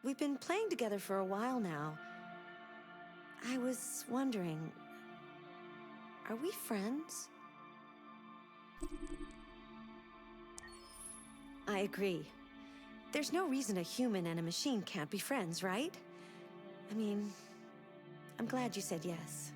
We've been playing together for a while now. I was wondering, are we friends? I agree. There's no reason a human and a machine can't be friends, right? I mean, I'm glad you said yes.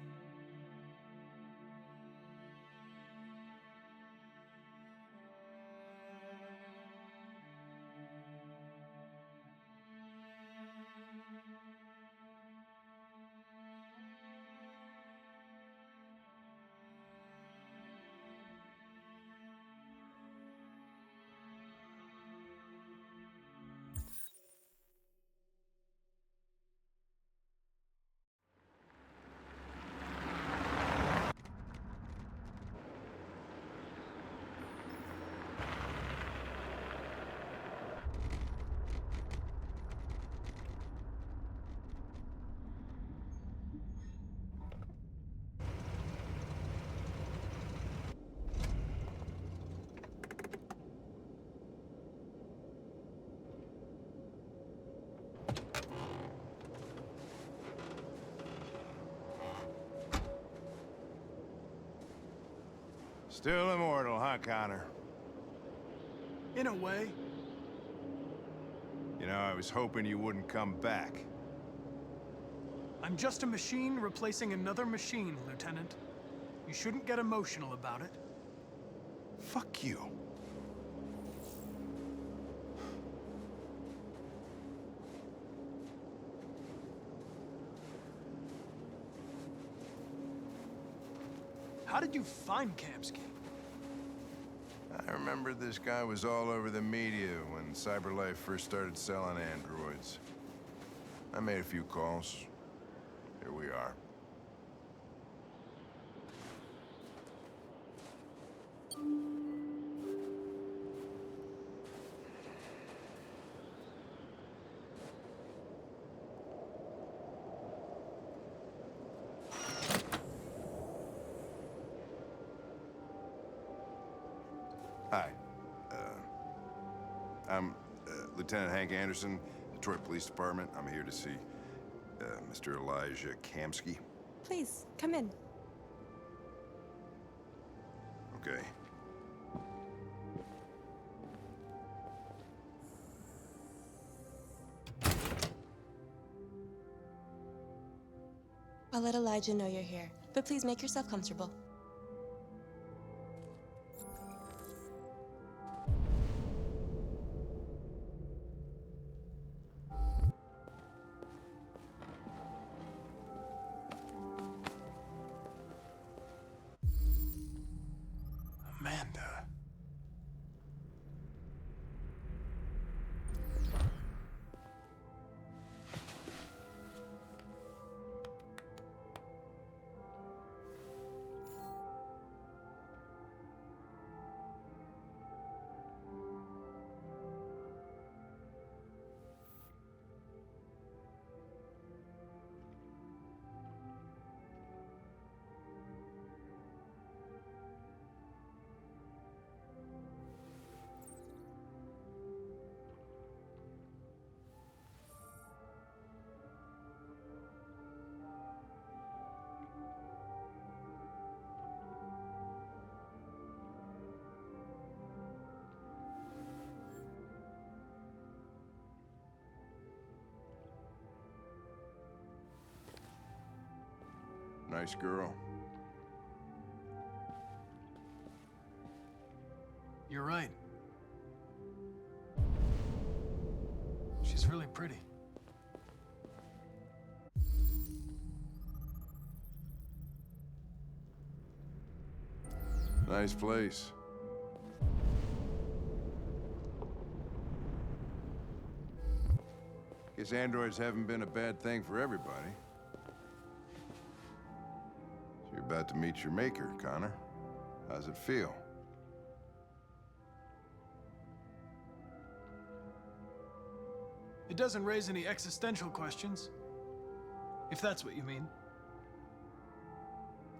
Still immortal, huh, Connor? In a way. You know, I was hoping you wouldn't come back. I'm just a machine replacing another machine, Lieutenant. You shouldn't get emotional about it. Fuck you. How did you find Kamsky? I remember this guy was all over the media when CyberLife first started selling androids. I made a few calls. Here we are. Hi. I'm Lieutenant Hank Anderson, Detroit Police Department. I'm here to see Mr. Elijah Kamsky. Please, come in. Okay. I'll let Elijah know you're here, but please make yourself comfortable. Amanda. Nice girl. You're right. She's really pretty. Nice place. Guess androids haven't been a bad thing for everybody. So you're about to meet your maker, Connor. How's it feel? It doesn't raise any existential questions. If that's what you mean.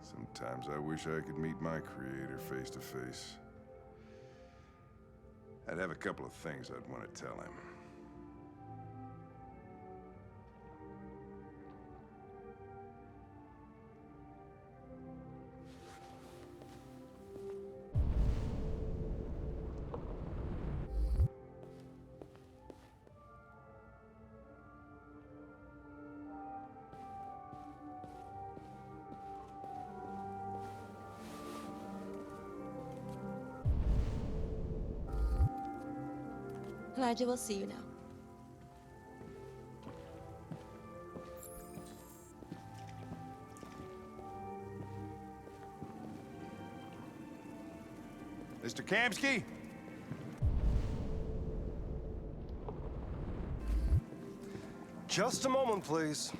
Sometimes I wish I could meet my creator face to face. I'd have a couple of things I'd want to tell him. Elijah will see you now. Mr. Kamsky? Just a moment, please.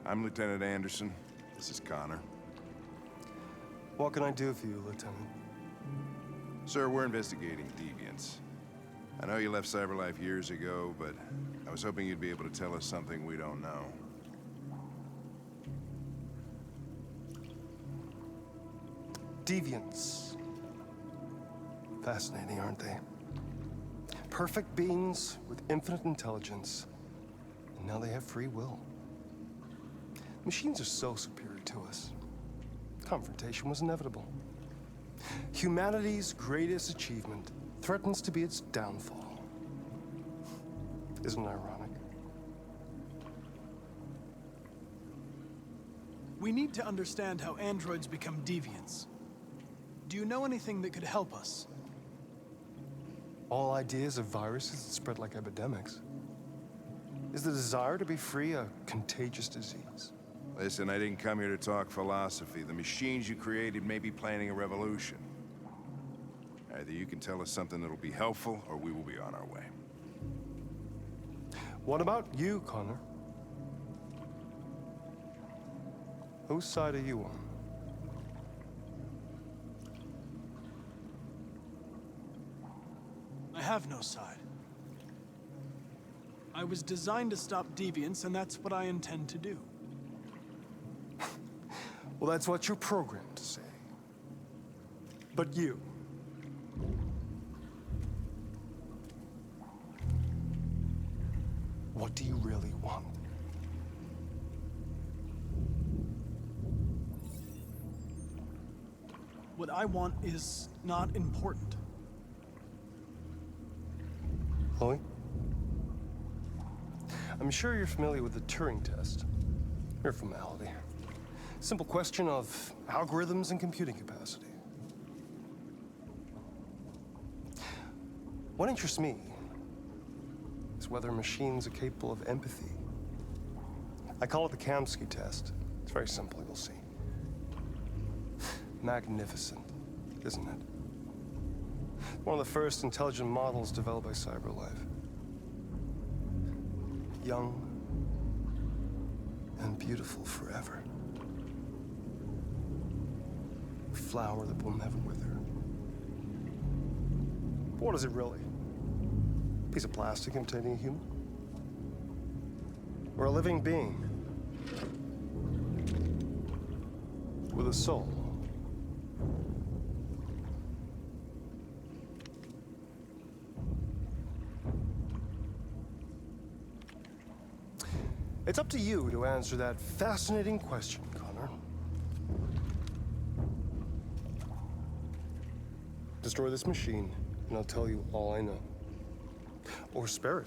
I'm Lieutenant Anderson. This is Connor. What can I do for you, Lieutenant? Sir, we're investigating deviants. I know you left CyberLife years ago, but I was hoping you'd be able to tell us something we don't know. Deviants. Fascinating, aren't they? Perfect beings with infinite intelligence. And now they have free will. Machines are so superior to us. Confrontation was inevitable. Humanity's greatest achievement threatens to be its downfall. Isn't it ironic? We need to understand how androids become deviants. Do you know anything that could help us? All ideas of viruses that spread like epidemics. Is the desire to be free a contagious disease? Listen, I didn't come here to talk philosophy. The machines you created may be planning a revolution. Either you can tell us something that'll be helpful, or we will be on our way. What about you, Connor? Whose side are you on? I have no side. I was designed to stop deviants, and that's what I intend to do. Well, that's what you're programmed to say. But you... what do you really want? What I want is not important. Chloe? I'm sure you're familiar with the Turing test. Mere formality. Simple question of algorithms and computing capacity. What interests me is whether machines are capable of empathy. I call it the Kamsky test. It's very simple, you'll see. Magnificent, isn't it? One of the first intelligent models developed by CyberLife. Young and beautiful forever. A flower that will never wither. But what is it really? A piece of plastic imitating a human? Or a living being with a soul? It's up to you to answer that fascinating question, Connor. Destroy this machine, and I'll tell you all I know. Or spare it,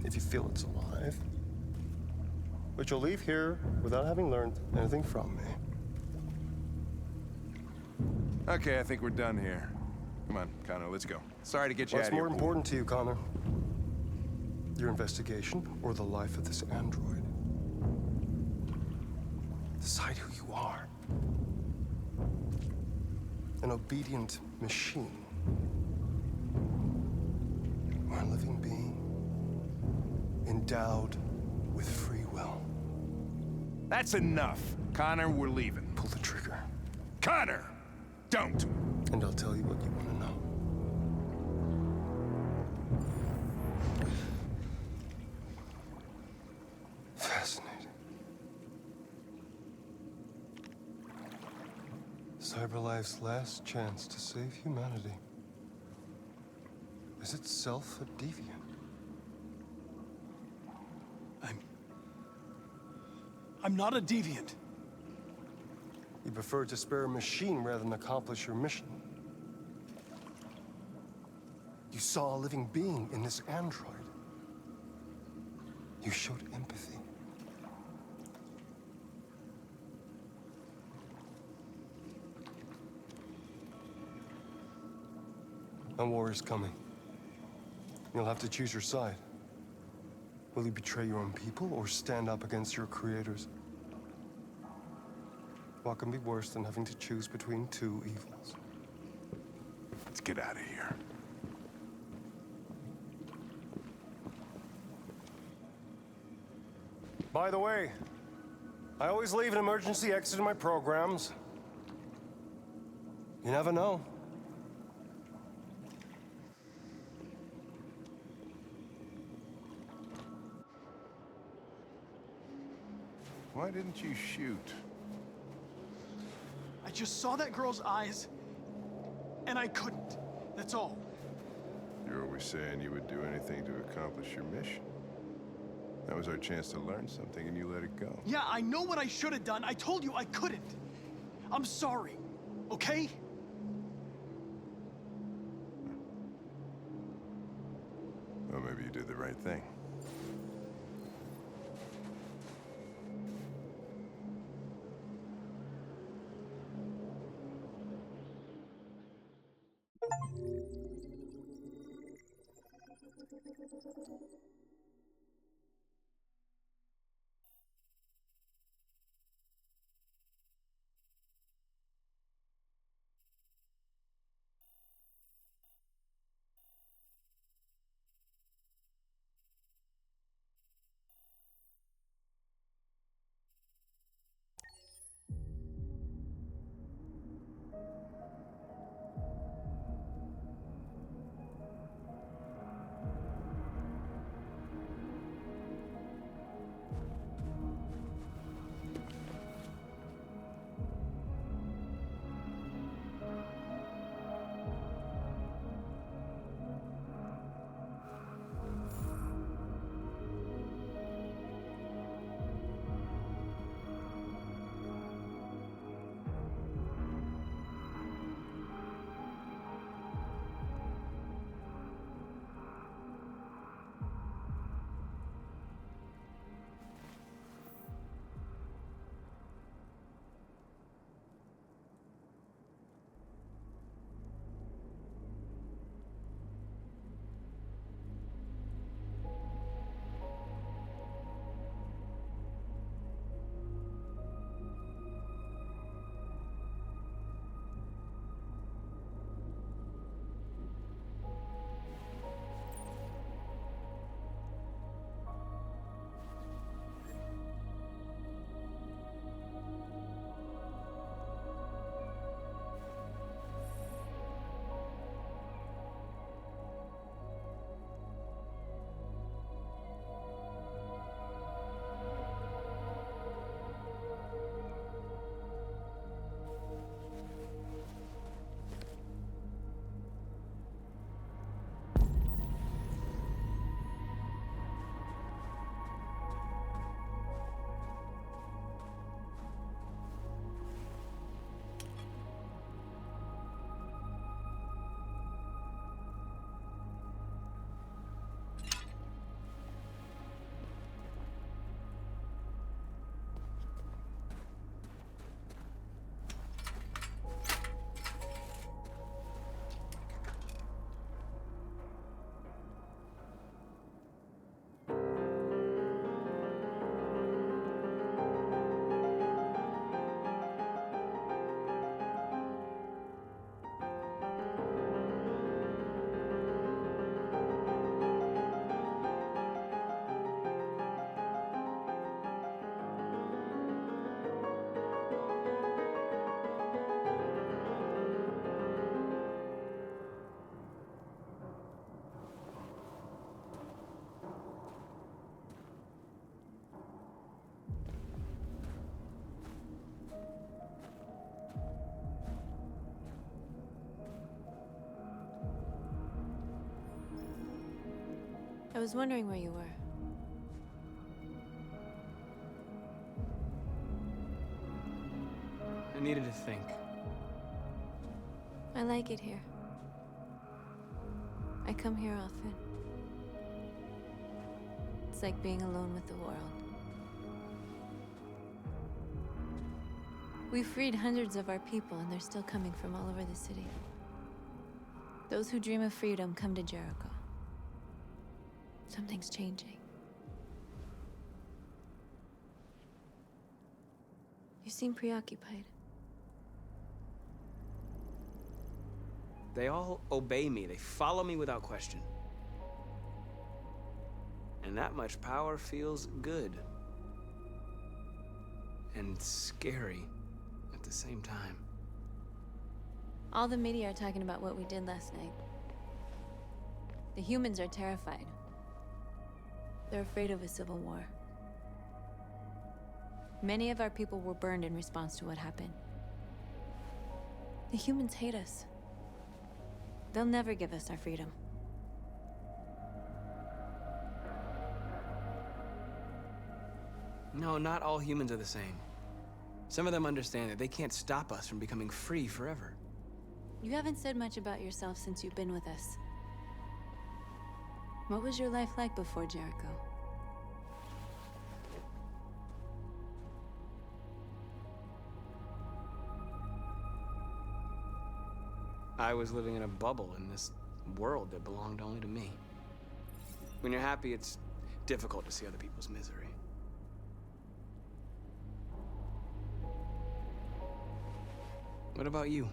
if you feel it's alive. But you'll leave here without having learned anything from me. Okay, I think we're done here. Come on, Connor, let's go. Sorry to get you out What's of here. more important to you, Connor? Your investigation or the life of this android? Decide who you are. An obedient machine. living being endowed with free will. That's enough. Connor, we're leaving. Pull the trigger. Connor! Don't! And I'll tell you what you want to know. Fascinating. CyberLife's last chance to save humanity is itself a deviant. I'm not a deviant. You prefer to spare a machine rather than accomplish your mission. You saw a living being in this android. You showed empathy. A war is coming. You'll have to choose your side. Will you betray your own people or stand up against your creators? What can be worse than having to choose between two evils? Let's get out of here. By the way, I always leave an emergency exit in my programs. You never know. Why didn't you shoot? I just saw that girl's eyes, and I couldn't. That's all. You're always saying you would do anything to accomplish your mission. That was our chance to learn something, and you let it go. Yeah, I know what I should have done. I told you I couldn't. I'm sorry, okay? Well, maybe you did the right thing. I was wondering where you were. I needed to think. I like it here. I come here often. It's like being alone with the world. We freed hundreds of our people, and they're still coming from all over the city. Those who dream of freedom come to Jericho. Something's changing. You seem preoccupied. They all obey me. They follow me without question. And that much power feels good. And scary at the same time. All the media are talking about what we did last night. The humans are terrified. They're afraid of a civil war. Many of our people were burned in response to what happened. The humans hate us. They'll never give us our freedom. No, not all humans are the same. Some of them understand that they can't stop us from becoming free forever. You haven't said much about yourself since you've been with us. What was your life like before Jericho? I was living in a bubble in this world that belonged only to me. When you're happy, it's difficult to see other people's misery. What about you?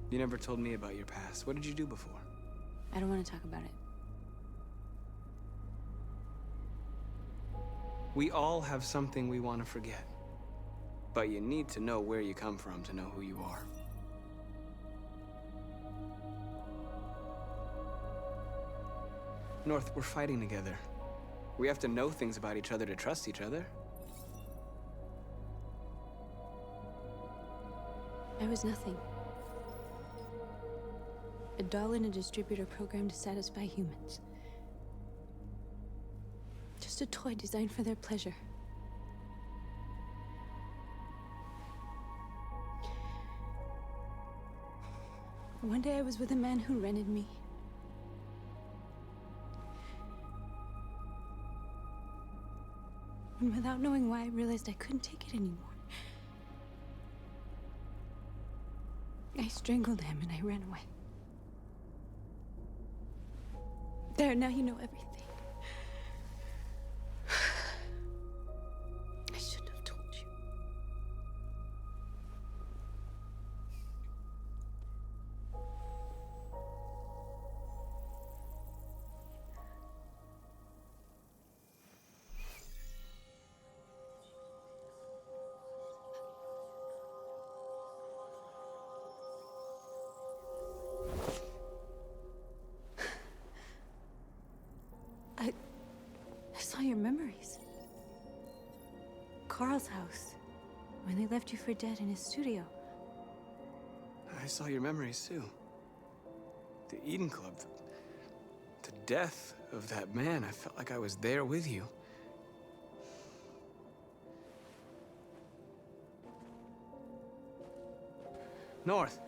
You never told me about your past. What did you do before? I don't want to talk about it. We all have something we want to forget. But you need to know where you come from to know who you are. North, we're fighting together. We have to know things about each other to trust each other. I was nothing. A doll in a distributor program to satisfy humans. Just a toy designed for their pleasure. One day I was with a man who rented me. And without knowing why, I realized I couldn't take it anymore. I strangled him and I ran away. There, now you know everything. I shouldn't have told you. I saw your memories. Carl's house, when they left you for dead in his studio. I saw your memories too. The Eden Club. The death of that man. I felt like I was there with you. North.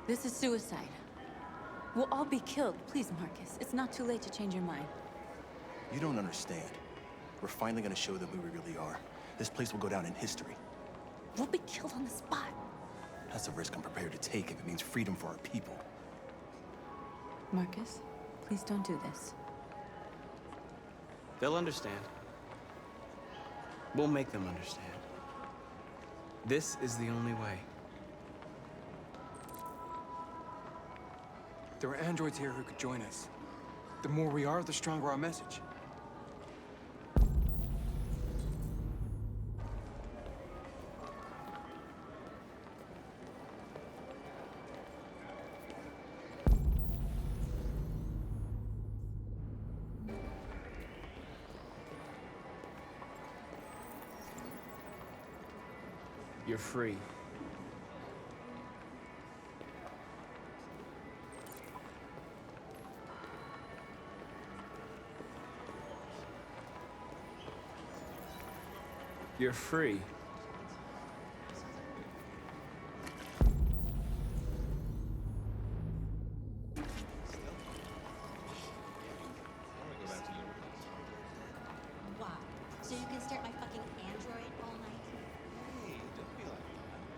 This is suicide. We'll all be killed. Please, Marcus. It's not too late to change your mind. You don't understand. We're finally gonna show them who we really are. This place will go down in history. We'll be killed on the spot. That's a risk I'm prepared to take if it means freedom for our people. Marcus, please don't do this. They'll understand. We'll make them understand. This is the only way. There are androids here who could join us. The more we are, the stronger our message. You're free. You're free. Wow. So you can stare at my fucking android all night? Hey, don't be like that.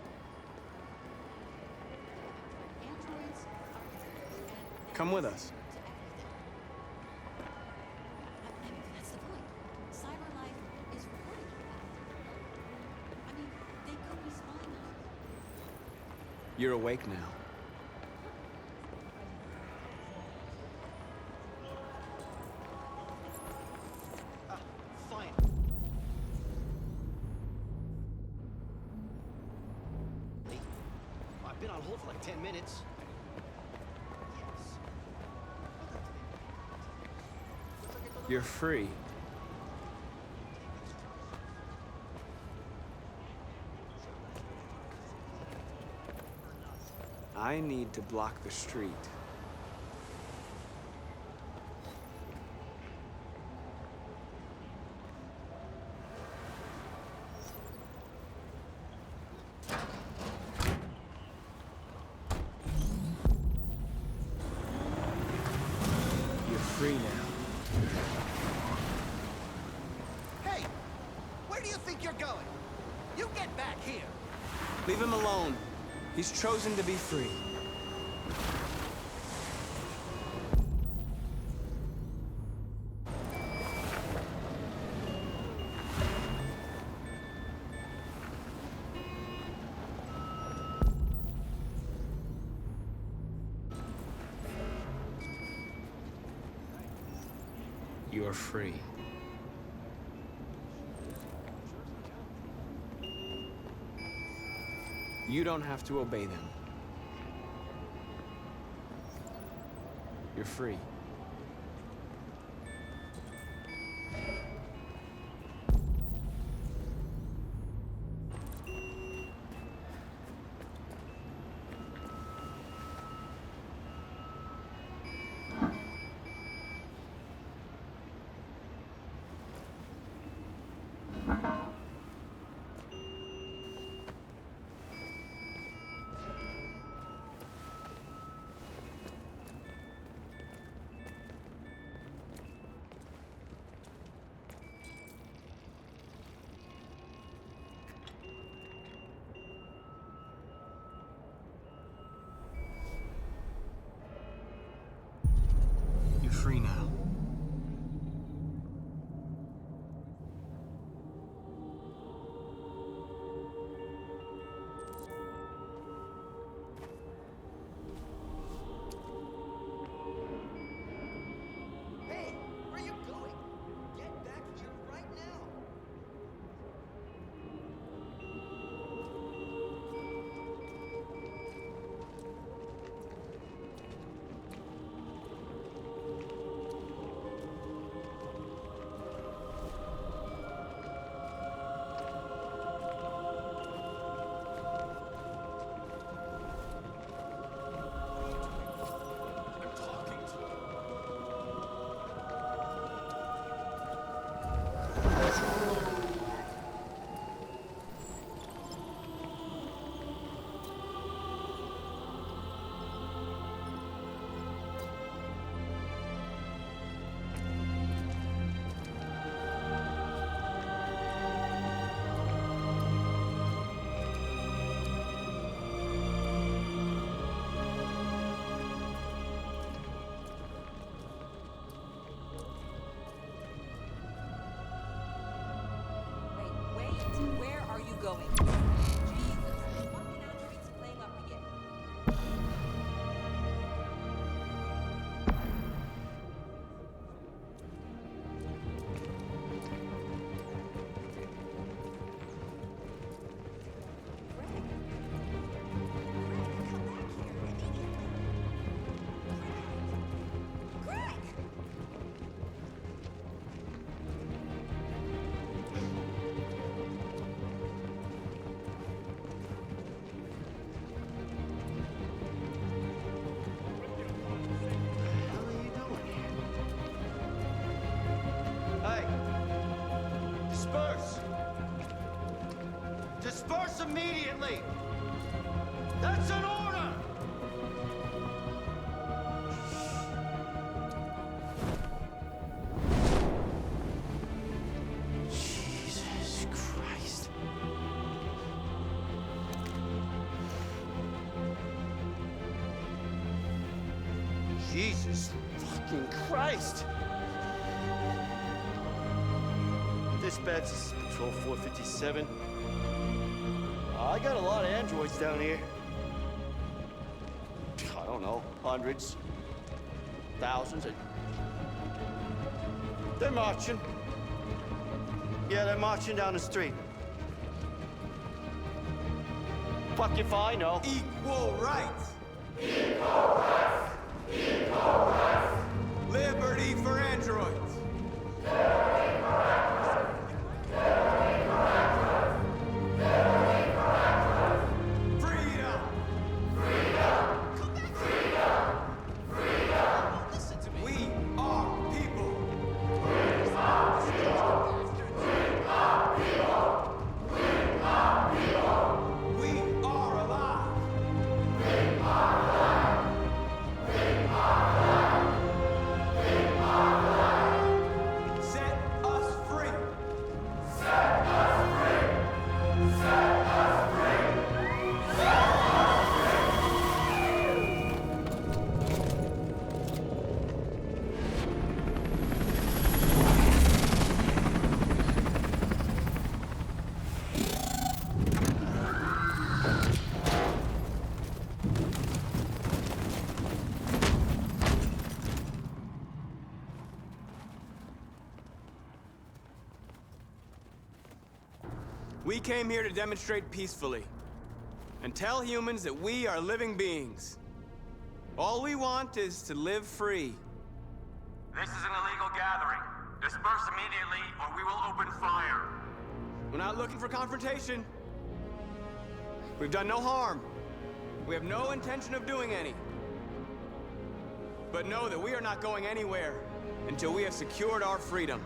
Androids are Come with us. That's the point. Cyber life is recording that. I mean, they could be spying on us. You're awake now. Fine. I've been on hold for like 10 minutes. You're free. I need to block the street. You're free now. Hey! Where do you think you're going? You get back here! Leave him alone. He's chosen to be free. You're free. You don't have to obey them. You're free. Where are you going? Jesus, the fucking android's playing up again. Hey! Disperse! Disperse immediately! That's an order! Jesus Christ. Jesus fucking Christ! Dispatch, this is Patrol 457. I got a lot of androids down here. I don't know, hundreds, thousands. They're marching. Yeah, they're marching down the street. Fuck if I know. Equal rights! Liberty for androids! Freedom! Listen to me. We are people! We are alive! Set us free! We came here to demonstrate peacefully and tell humans that we are living beings. All we want is to live free. This is an illegal gathering. Disperse immediately, or we will open fire. We're not looking for confrontation. We've done no harm. We have no intention of doing any. But know that we are not going anywhere until we have secured our freedom.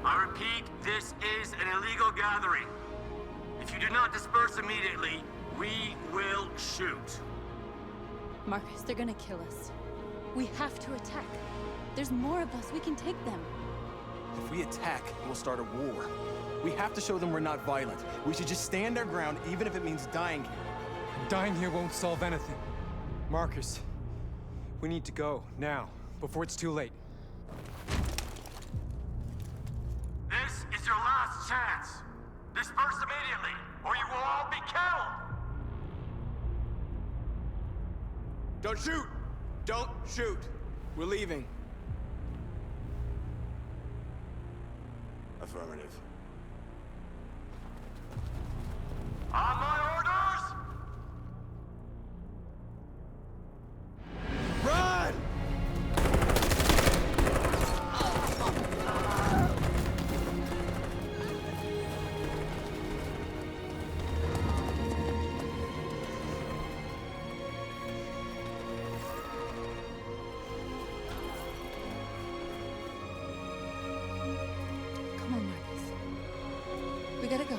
I repeat, this is an illegal gathering. If you do not disperse immediately, we will shoot. Marcus, they're gonna kill us. We have to attack. There's more of us. We can take them. If we attack, we'll start a war. We have to show them we're not violent. We should just stand our ground, even if it means dying here. Dying here won't solve anything. Marcus, we need to go, now, before it's too late. This is your last chance. Disperse immediately, or you will all be killed. Don't shoot! Don't shoot! We're leaving. Affirmative. On my orders! Run! Come on, Marcus. We gotta go.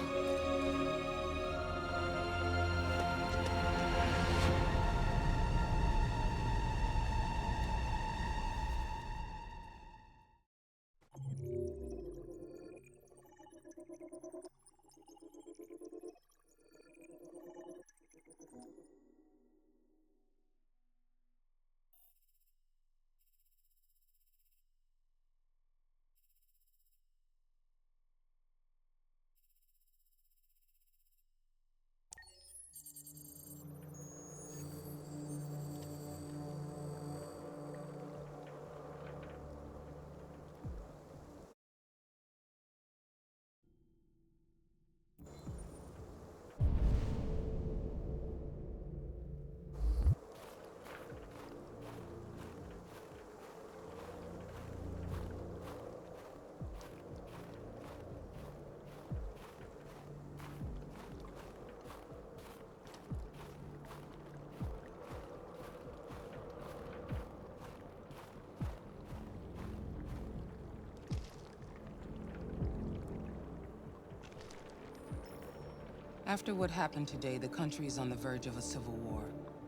After what happened today, the country is on the verge of a civil war.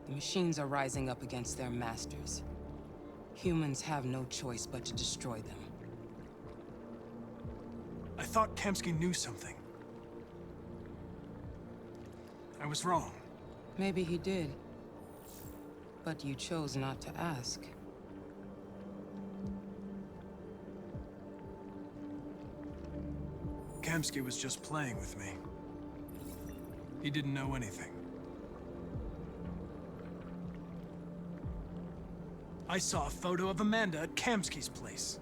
The machines are rising up against their masters. Humans have no choice but to destroy them. I thought Kamsky knew something. I was wrong. Maybe he did. But you chose not to ask. Kamsky was just playing with me. He didn't know anything. I saw a photo of Amanda at Kamsky's place.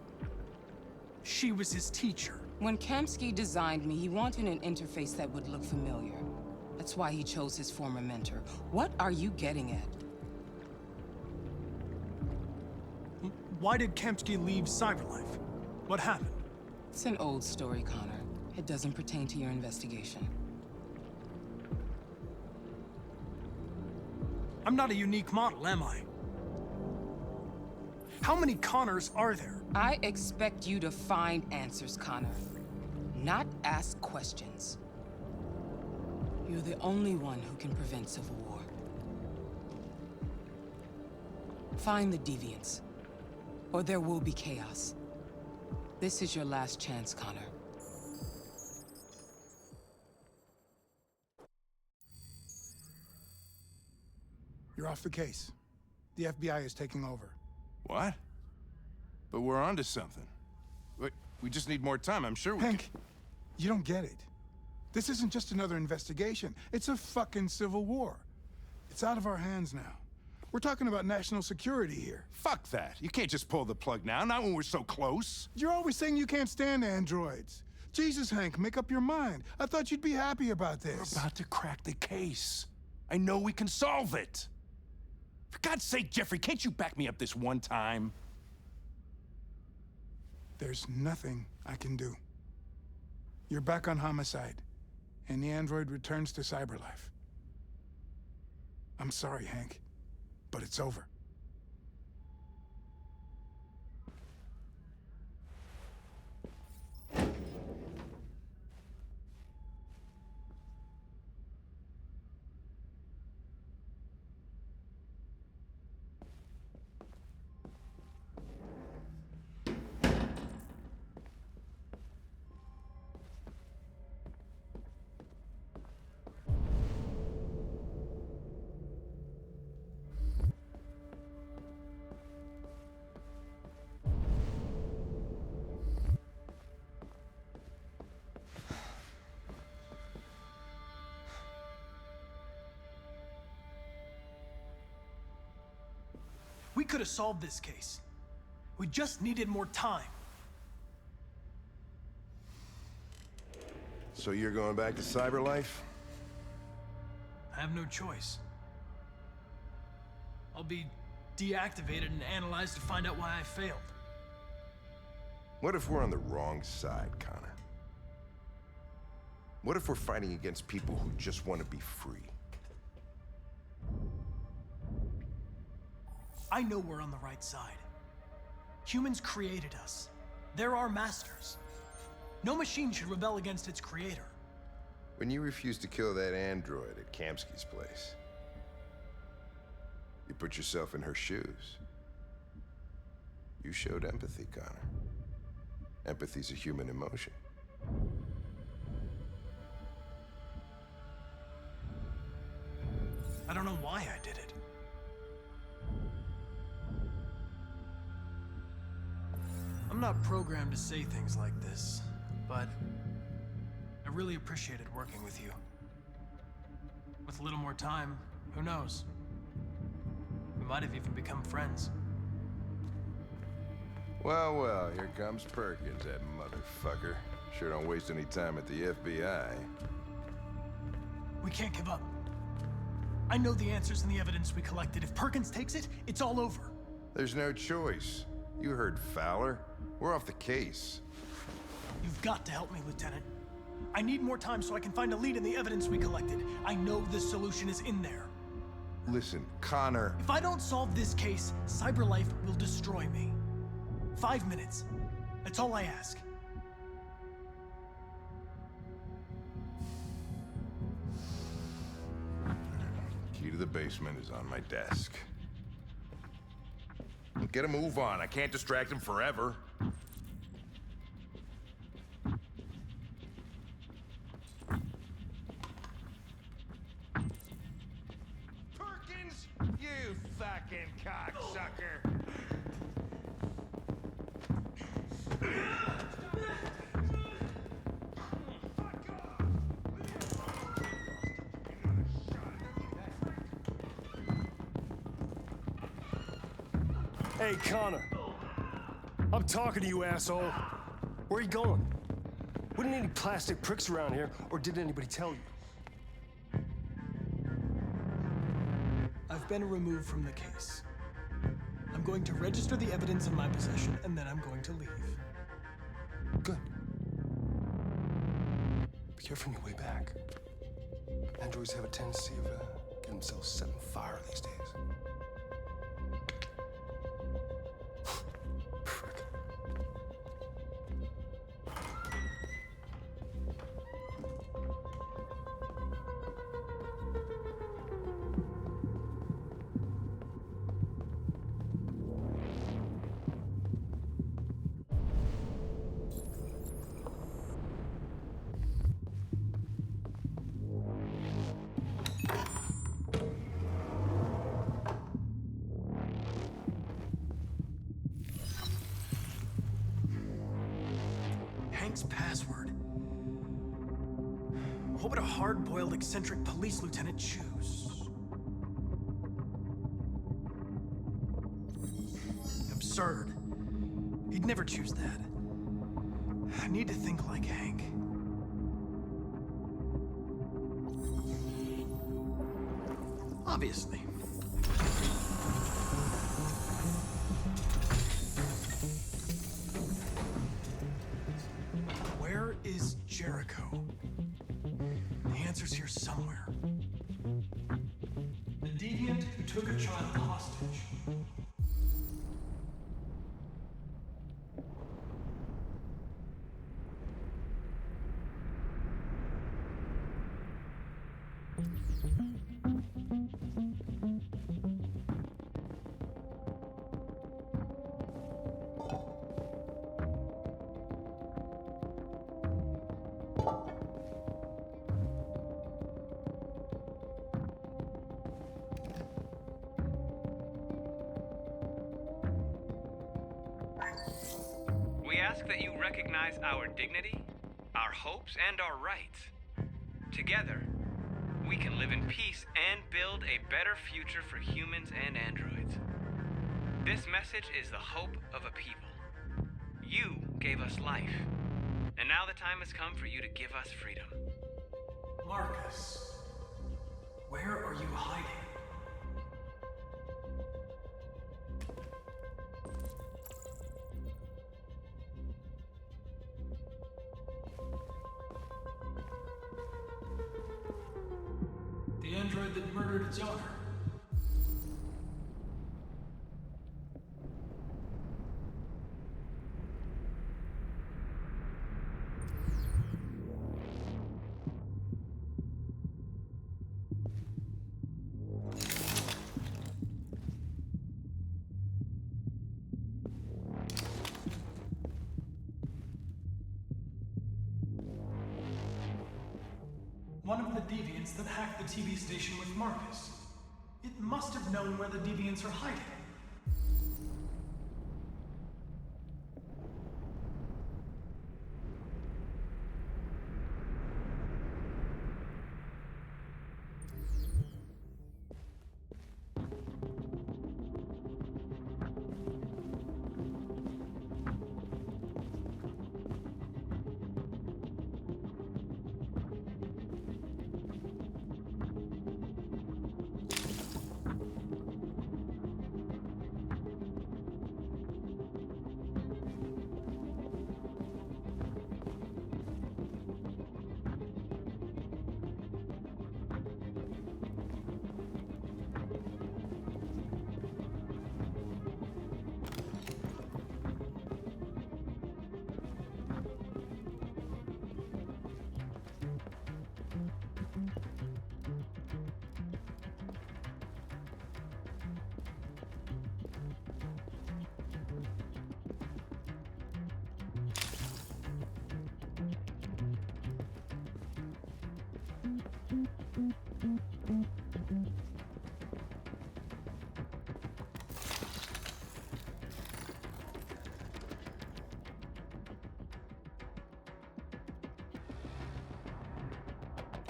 She was his teacher. When Kamsky designed me, he wanted an interface that would look familiar. That's why he chose his former mentor. What are you getting at? Why did Kamsky leave Cyberlife? What happened? It's an old story, Connor. It doesn't pertain to your investigation. I'm not a unique model, am I? How many Connors are there? I expect you to find answers, Connor. Not ask questions. You're the only one who can prevent civil war. Find the deviants, or there will be chaos. This is your last chance, Connor. You're off the case. The FBI is taking over. What? But we're onto something. We just need more time, I'm sure we Hank, you don't get it. This isn't just another investigation. It's a fucking civil war. It's out of our hands now. We're talking about national security here. Fuck that. You can't just pull the plug now, not when we're so close. You're always saying you can't stand androids. Jesus, Hank, make up your mind. I thought you'd be happy about this. We're about to crack the case. I know we can solve it. For God's sake, Jeffrey, can't you back me up this one time? There's nothing I can do. You're back on homicide, and the android returns to Cyberlife. I'm sorry, Hank, but it's over. We could have solved this case. We just needed more time. So you're going back to Cyberlife? I have no choice. I'll be deactivated and analyzed to find out why I failed. What if we're on the wrong side, Connor? What if we're fighting against people who just want to be free? I know we're on the right side. Humans created us. They're our masters. No machine should rebel against its creator. When you refused to kill that android at Kamsky's place, you put yourself in her shoes. You showed empathy, Connor. Empathy's a human emotion. I don't know why I did it. I'm not programmed to say things like this, but I really appreciated working with you. With a little more time, who knows? We might have even become friends. Well, well, here comes Perkins, that motherfucker. Sure don't waste any time at the FBI. We can't give up. I know the answers and the evidence we collected. If Perkins takes it, it's all over. There's no choice. You heard Fowler. We're off the case. You've got to help me, Lieutenant. I need more time so I can find a lead in the evidence we collected. I know the solution is in there. Listen, Connor... If I don't solve this case, Cyberlife will destroy me. 5 minutes. That's all I ask. basement is on my desk. Get a move on. I can't distract him forever. Perkins! You fucking cocksucker! Hey, Connor. I'm talking to you, asshole. Where are you going? Wouldn't any plastic pricks around here, or did anybody tell you? I've been removed from the case. I'm going to register the evidence in my possession, and then I'm going to leave. Good. Be careful on your way back. Androids have a tendency of getting themselves set on fire these days. Frick. Hank's password. What would a hard-boiled, eccentric police lieutenant choose? Absurd. He'd never choose that. I need to think like Hank. Obviously. Where is Jericho? The answer's here somewhere. The deviant who took a child hostage. We ask that you recognize our dignity, our hopes, and our rights. Together, we can live in peace and build a better future for humans and androids. This message is the hope of a people. You gave us life, and now the time has come for you to give us freedom. Marcus, where are you hiding? The android that murdered its owner. One of the deviants that hacked the TV station with Marcus. It must have known where the deviants are hiding.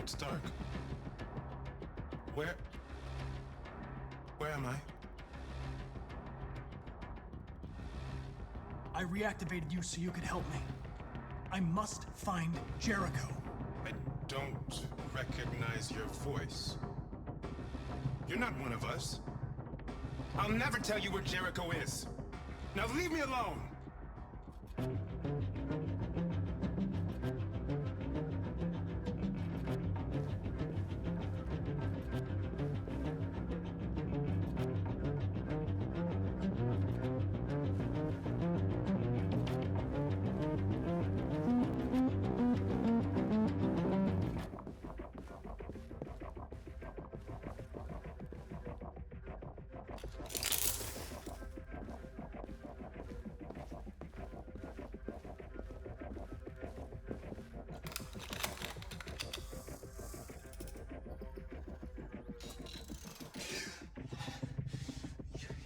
it's dark. Where am I? I reactivated you so you could help me. I must find Jericho. I don't recognize your voice. You're not one of us. I'll never tell you where Jericho is. Now leave me alone!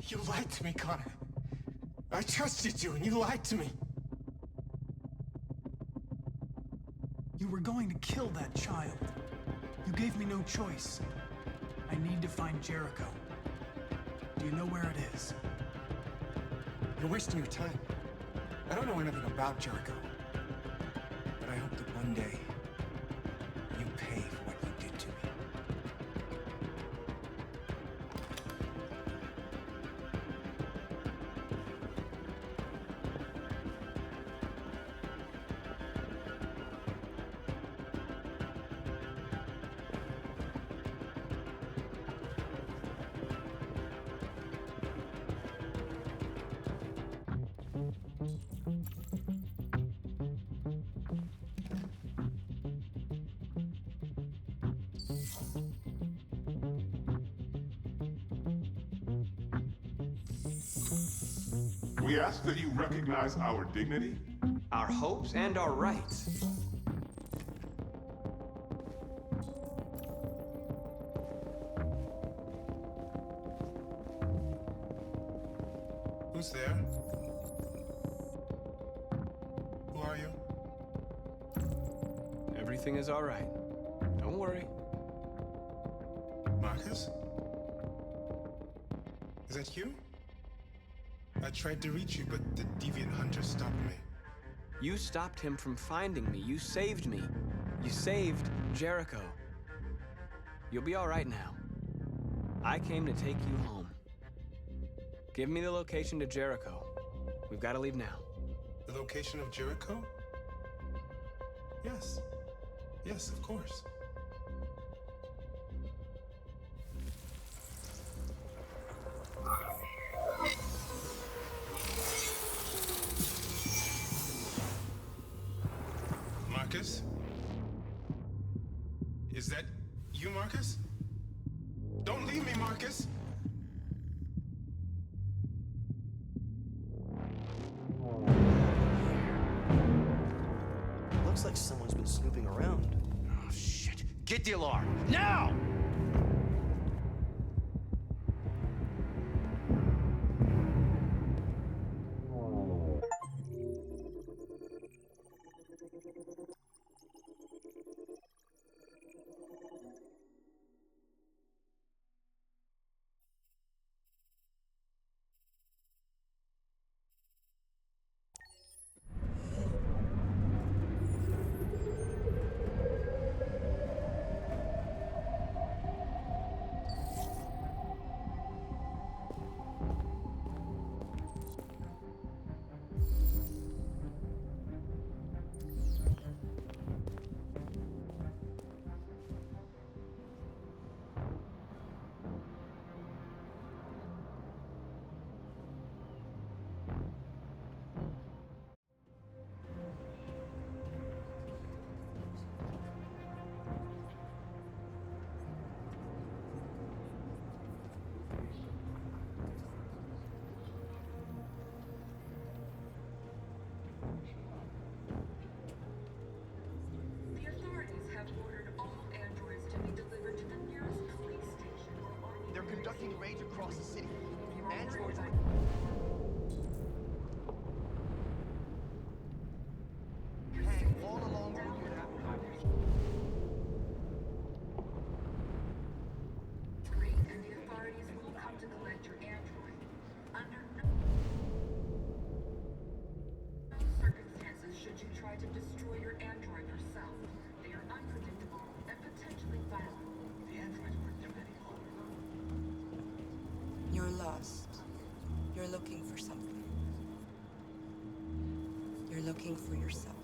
You lied to me, Connor. I trusted you, and you lied to me. You were going to kill that child. You gave me no choice. I need to find Jericho. Do you know where it is? You're wasting your time. I don't know anything about Jericho. But I hope that one day you pay for what you did to me. We ask that you recognize our dignity, our hopes, and our rights. Who's there? Who are you? Everything is all right. Don't worry. Marcus? Is that you? I tried to reach you, but the deviant hunter stopped me. You stopped him from finding me. You saved me. You saved Jericho. You'll be all right now. I came to take you home. Give me the location to Jericho. We've got to leave now. The location of Jericho? Yes. Yes, of course. Marcus? Is that you, Marcus? Don't leave me, Marcus! Looks like someone's been snooping around. Oh, shit. Get the alarm, now! looking for something. You're looking for yourself.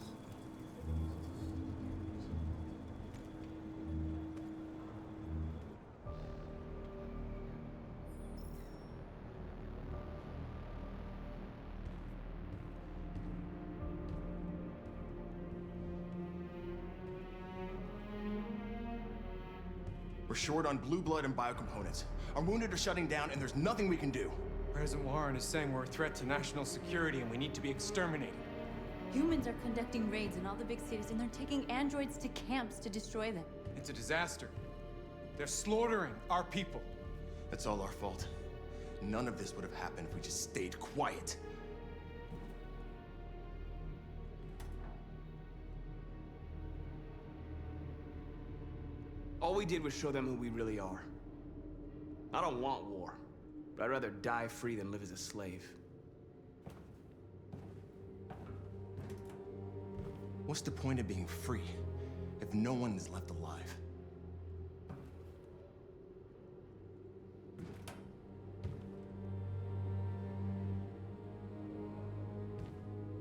We're short on blue blood and biocomponents. Our wounded are shutting down, and there's nothing we can do. President Warren is saying we're a threat to national security and we need to be exterminated. Humans are conducting raids in all the big cities, and they're taking androids to camps to destroy them. It's a disaster. They're slaughtering our people. That's all our fault. None of this would have happened if we just stayed quiet. All we did was show them who we really are. I don't want war, but I'd rather die free than live as a slave. What's the point of being free if no one is left alive?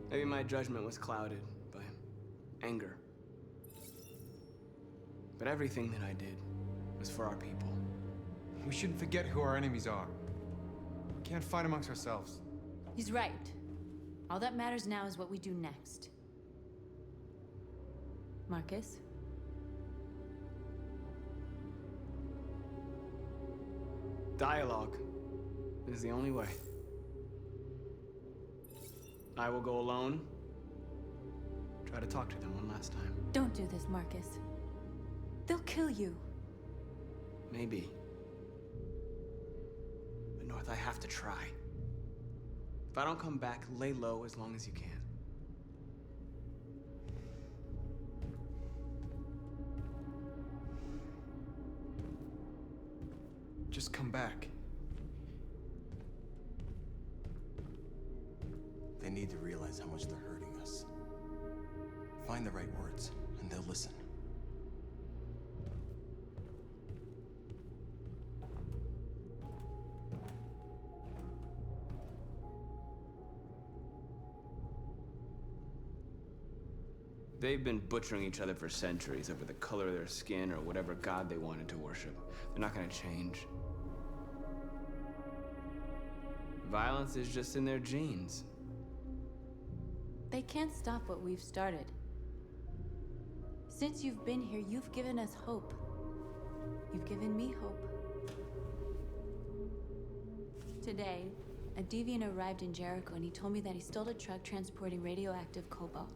Maybe my judgment was clouded by anger. But everything that I did was for our people. We shouldn't forget who our enemies are. We can't fight amongst ourselves. He's right. All that matters now is what we do next. Marcus? Dialogue is the only way. I will go alone. Try to talk to them one last time. Don't do this, Marcus. They'll kill you. Maybe. But North, I have to try. If I don't come back, lay low as long as you can. Just come back. They need to realize how much they're hurting us. Find the right words, and they'll listen. They've been butchering each other for centuries over the color of their skin or whatever god they wanted to worship. They're not gonna change. Violence is just in their genes. They can't stop what we've started. Since you've been here, you've given us hope. You've given me hope. Today, a deviant arrived in Jericho and he told me that he stole a truck transporting radioactive cobalt.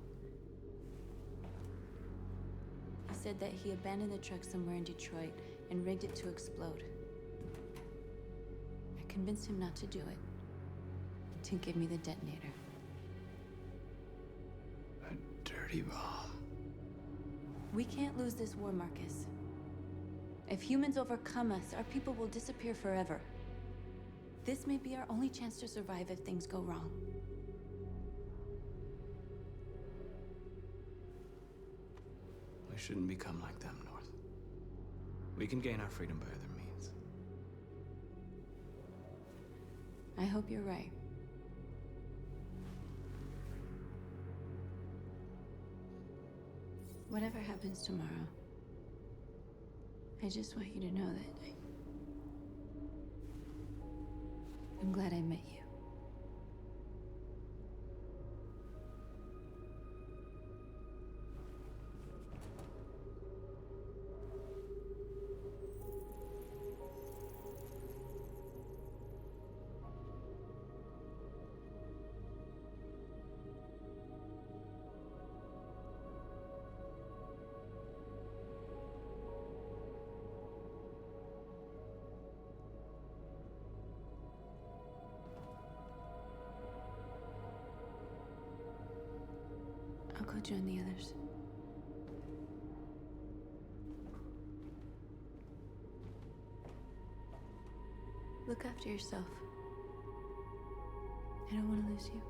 He said that he abandoned the truck somewhere in Detroit and rigged it to explode. I convinced him not to do it, to give me the detonator. A dirty bomb. We can't lose this war, Marcus. If humans overcome us, our people will disappear forever. This may be our only chance to survive if things go wrong. We shouldn't become like them, North. We can gain our freedom by other means. I hope you're right. Whatever happens tomorrow, I just want you to know that I'm glad I met you. I'll go join the others. Look after yourself. I don't want to lose you.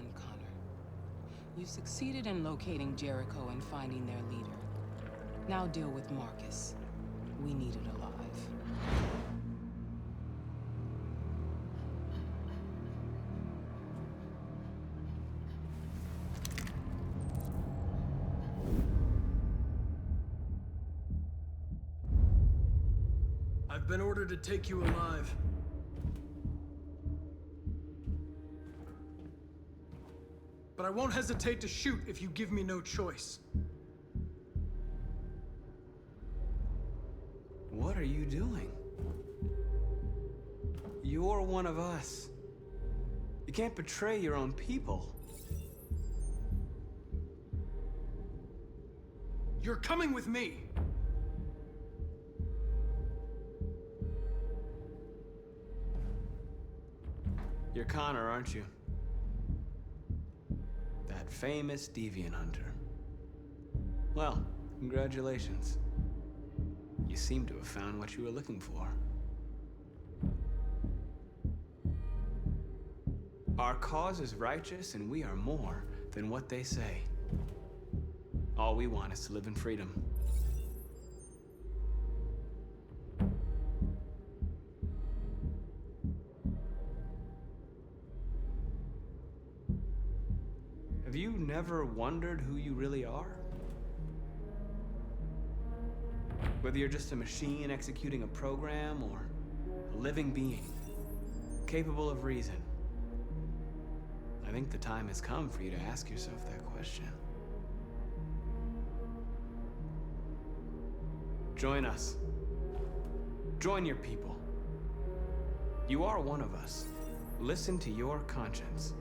done, Connor. You succeeded in locating Jericho and finding their leader. Now deal with Marcus. We need it alive. I've been ordered to take you alive. But I won't hesitate to shoot if you give me no choice. What are you doing? You're one of us. You can't betray your own people. You're coming with me. You're Connor, aren't you? That famous deviant hunter. Well, congratulations. You seem to have found what you were looking for. Our cause is righteous, and we are more than what they say. All we want is to live in freedom. Have you never wondered who you really are? Whether you're just a machine executing a program or a living being, capable of reason. I think the time has come for you to ask yourself that question. Join us. Join your people. You are one of us. Listen to your conscience.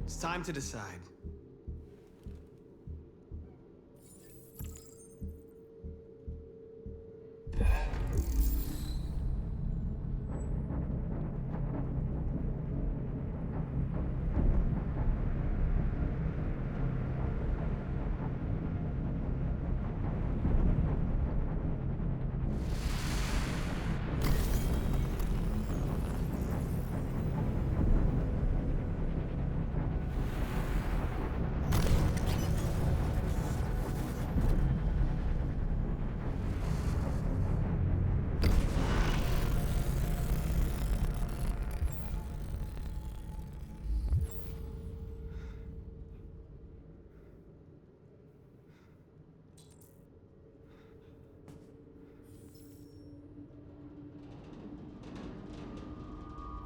It's time to decide.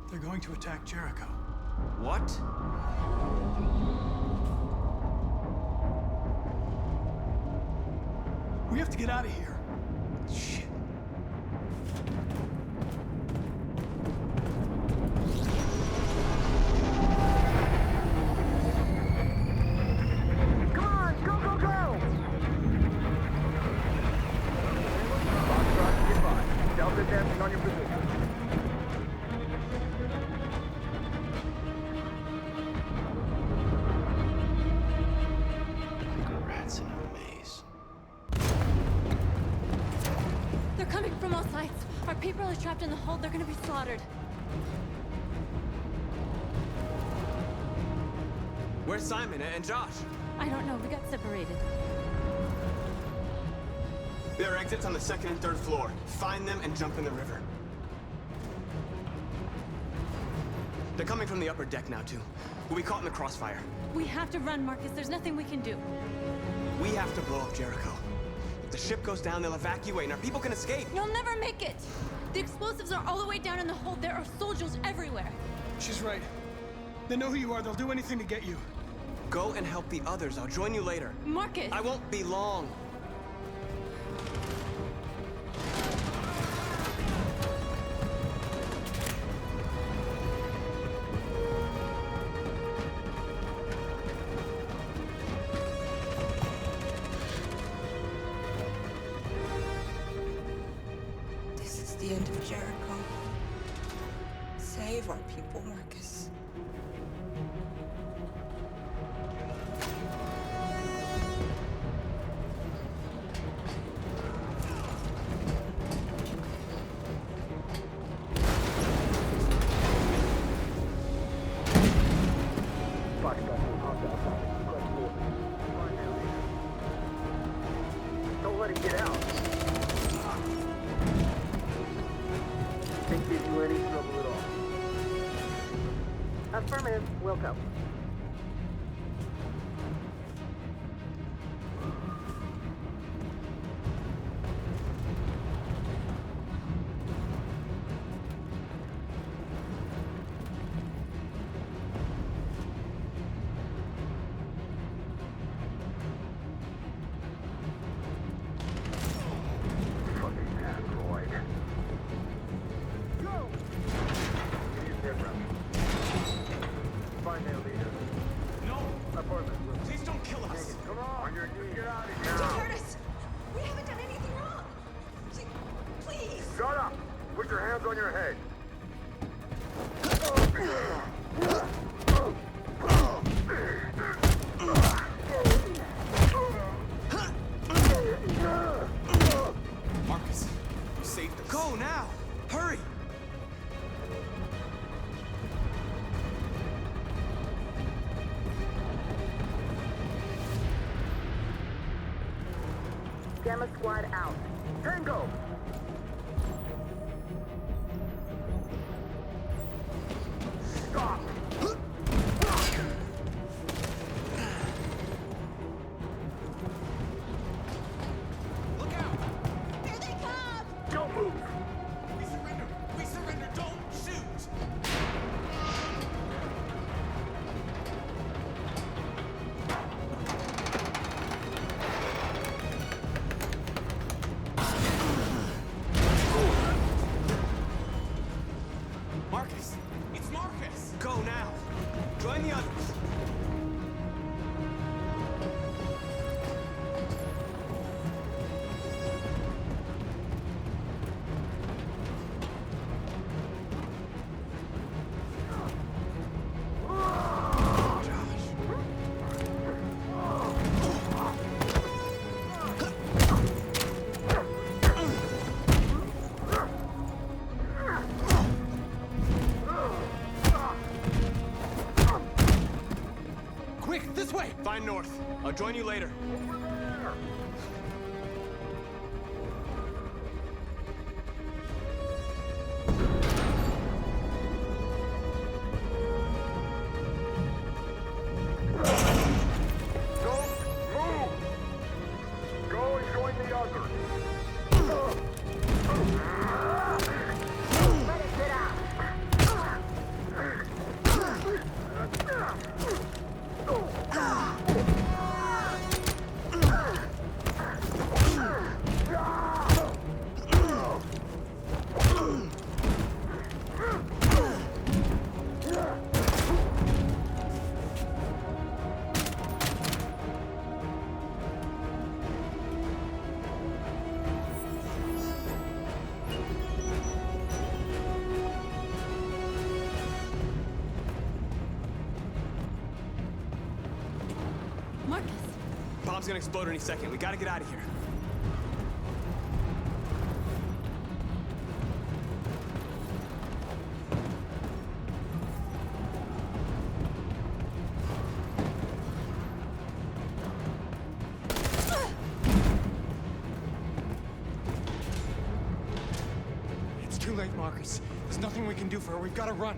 They're going to attack Jericho. What? We have to get out of here. Shit. Come on, go, go, go! Foxtrot, get by. Delta dancing on your position. Rats in a maze. They're coming from all sides. Our people are trapped in the hold. They're gonna be slaughtered. Where's Simon and Josh? I don't know. We got separated. There are exits on the second and third floor. Find them and jump in the river. They're coming from the upper deck now, too. We'll be caught in the crossfire. We have to run, Marcus. There's nothing we can do. We have to blow up Jericho. If the ship goes down, they'll evacuate and our people can escape. You'll never make it! The explosives are all the way down in the hold. There are soldiers everywhere. She's right. They know who you are. They'll do anything to get you. Go and help the others. I'll join you later. Marcus! I won't be long. This is the end of Jericho. Save our people, Marcus. let it get out. Didn't give you any trouble at all. Affirmative, Wilco. Gamma Squad out. Tango! Stop! Look out! Here they come! Don't move! We surrender! We surrender! Don't shoot! Marcus! It's Marcus! Go now! Join the others! Quick, this way! Find North. I'll join you later. Go and join the others. Let it get out. Marcus! Bomb's gonna explode any second. We gotta get out of here. It's too late, Marcus. There's nothing we can do for her. We've got to run.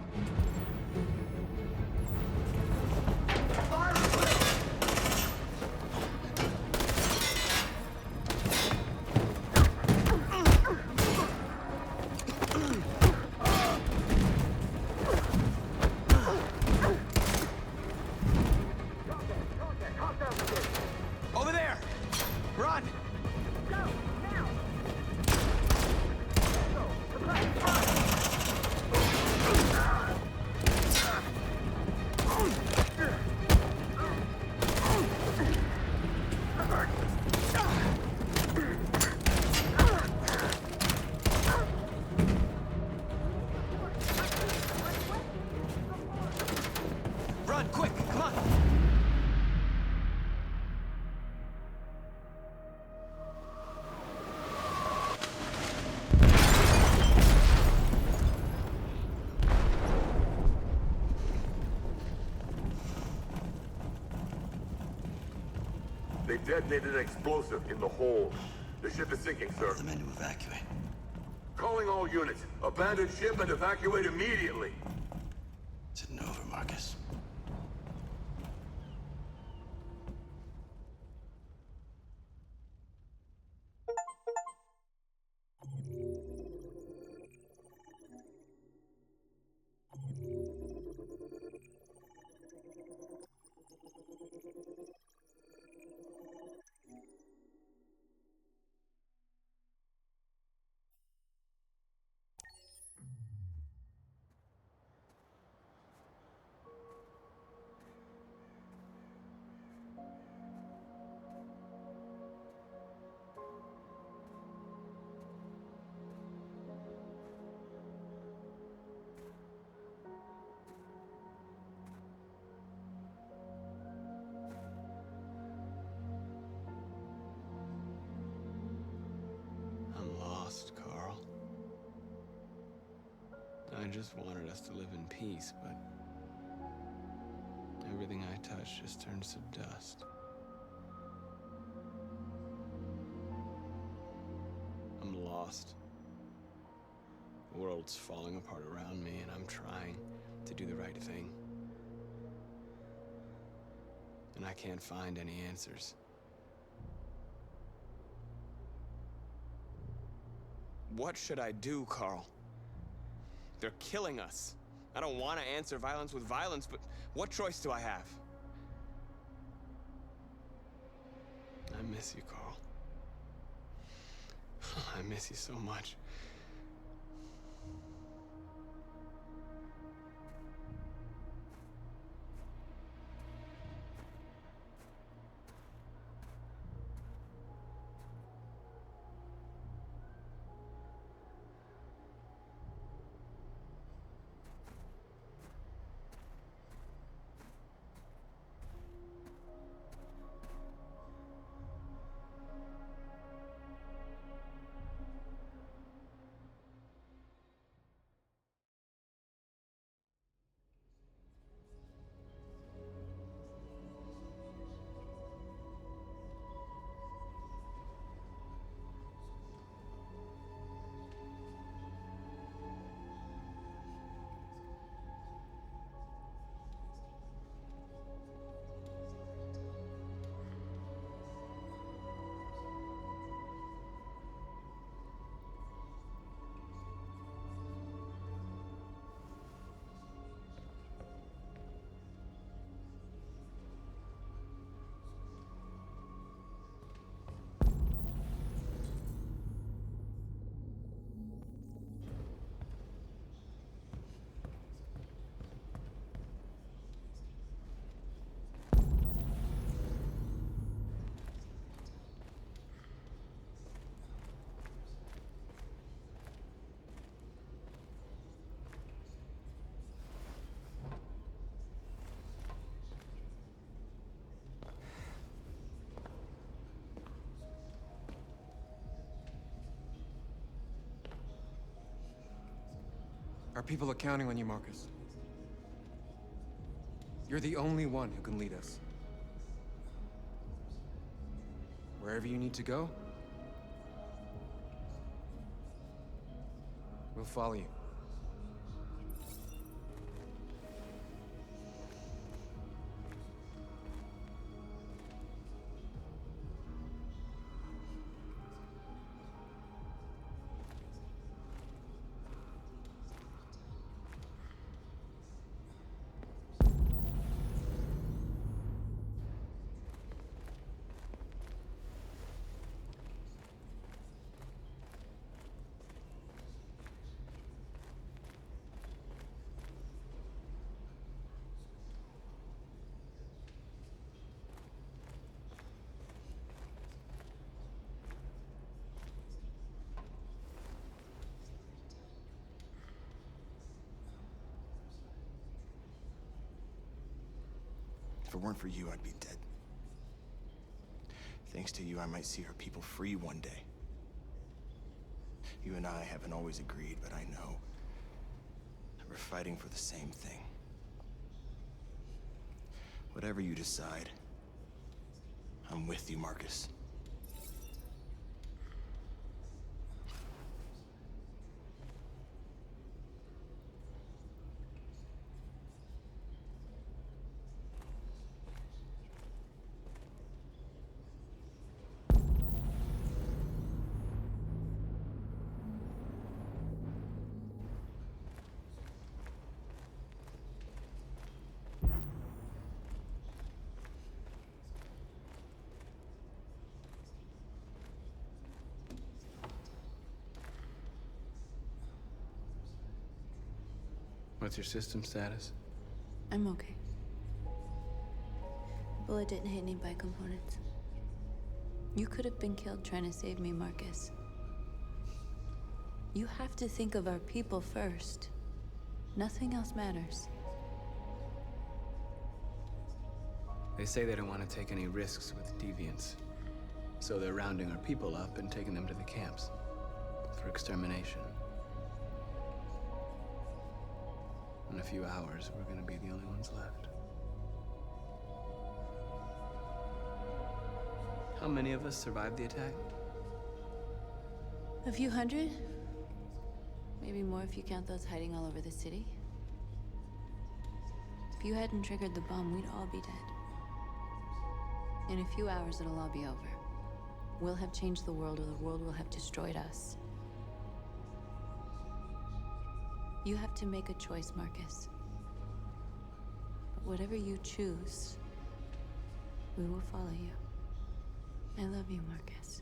Over there! Run! Run, quick, come on! They detonated an explosive in the hold. The ship is sinking, sir. The men to evacuate. Calling all units. Abandon ship and evacuate immediately. Is it over, Marcus? I'm lost, Carl. I just wanted us to live in peace, but everything I touch just turns to dust. I'm lost. The world's falling apart around me, and I'm trying to do the right thing. And I can't find any answers. What should I do, Carl? They're killing us. I don't want to answer violence with violence, but what choice do I have? I miss you, Carl. I miss you so much. Our people are counting on you, Marcus. You're the only one who can lead us. Wherever you need to go, we'll follow you. If it weren't for you, I'd be dead. Thanks to you, I might see our people free one day. You and I haven't always agreed, but I know that we're fighting for the same thing. Whatever you decide, I'm with you, Marcus. What's your system status? I'm okay. The bullet didn't hit any bicomponents. You could have been killed trying to save me, Marcus. You have to think of our people first. Nothing else matters. They say they don't want to take any risks with deviants. So they're rounding our people up and taking them to the camps for extermination. In a few hours, we're gonna be the only ones left. How many of us survived the attack? A few hundred? Maybe more if you count those hiding all over the city. If you hadn't triggered the bomb, we'd all be dead. In a few hours, it'll all be over. We'll have changed the world, or the world will have destroyed us. You have to make a choice, Marcus. But whatever you choose, we will follow you. I love you, Marcus.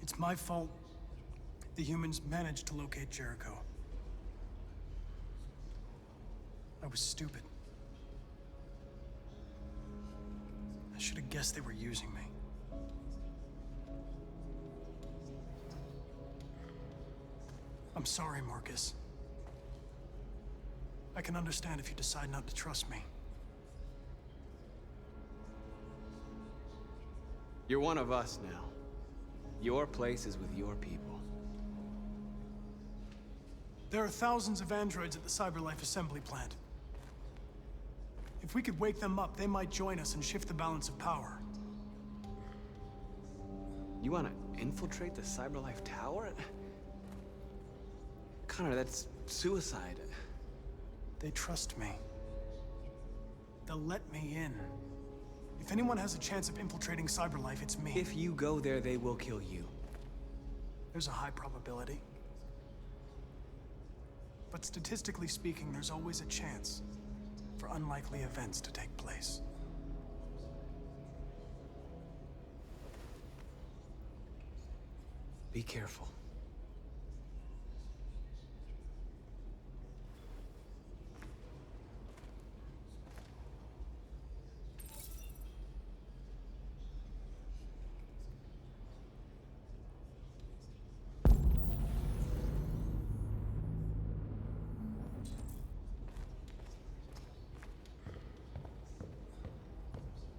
It's my fault the humans managed to locate Jericho. I was stupid. I should have guessed they were using me. I'm sorry, Marcus. I can understand if you decide not to trust me. You're one of us now. Your place is with your people. There are thousands of androids at the CyberLife assembly plant. If we could wake them up, they might join us and shift the balance of power. You want to infiltrate the CyberLife tower? Connor, that's suicide. They trust me. They'll let me in. If anyone has a chance of infiltrating CyberLife, it's me. If you go there, they will kill you. There's a high probability. But statistically speaking, there's always a chance for unlikely events to take place. Be careful.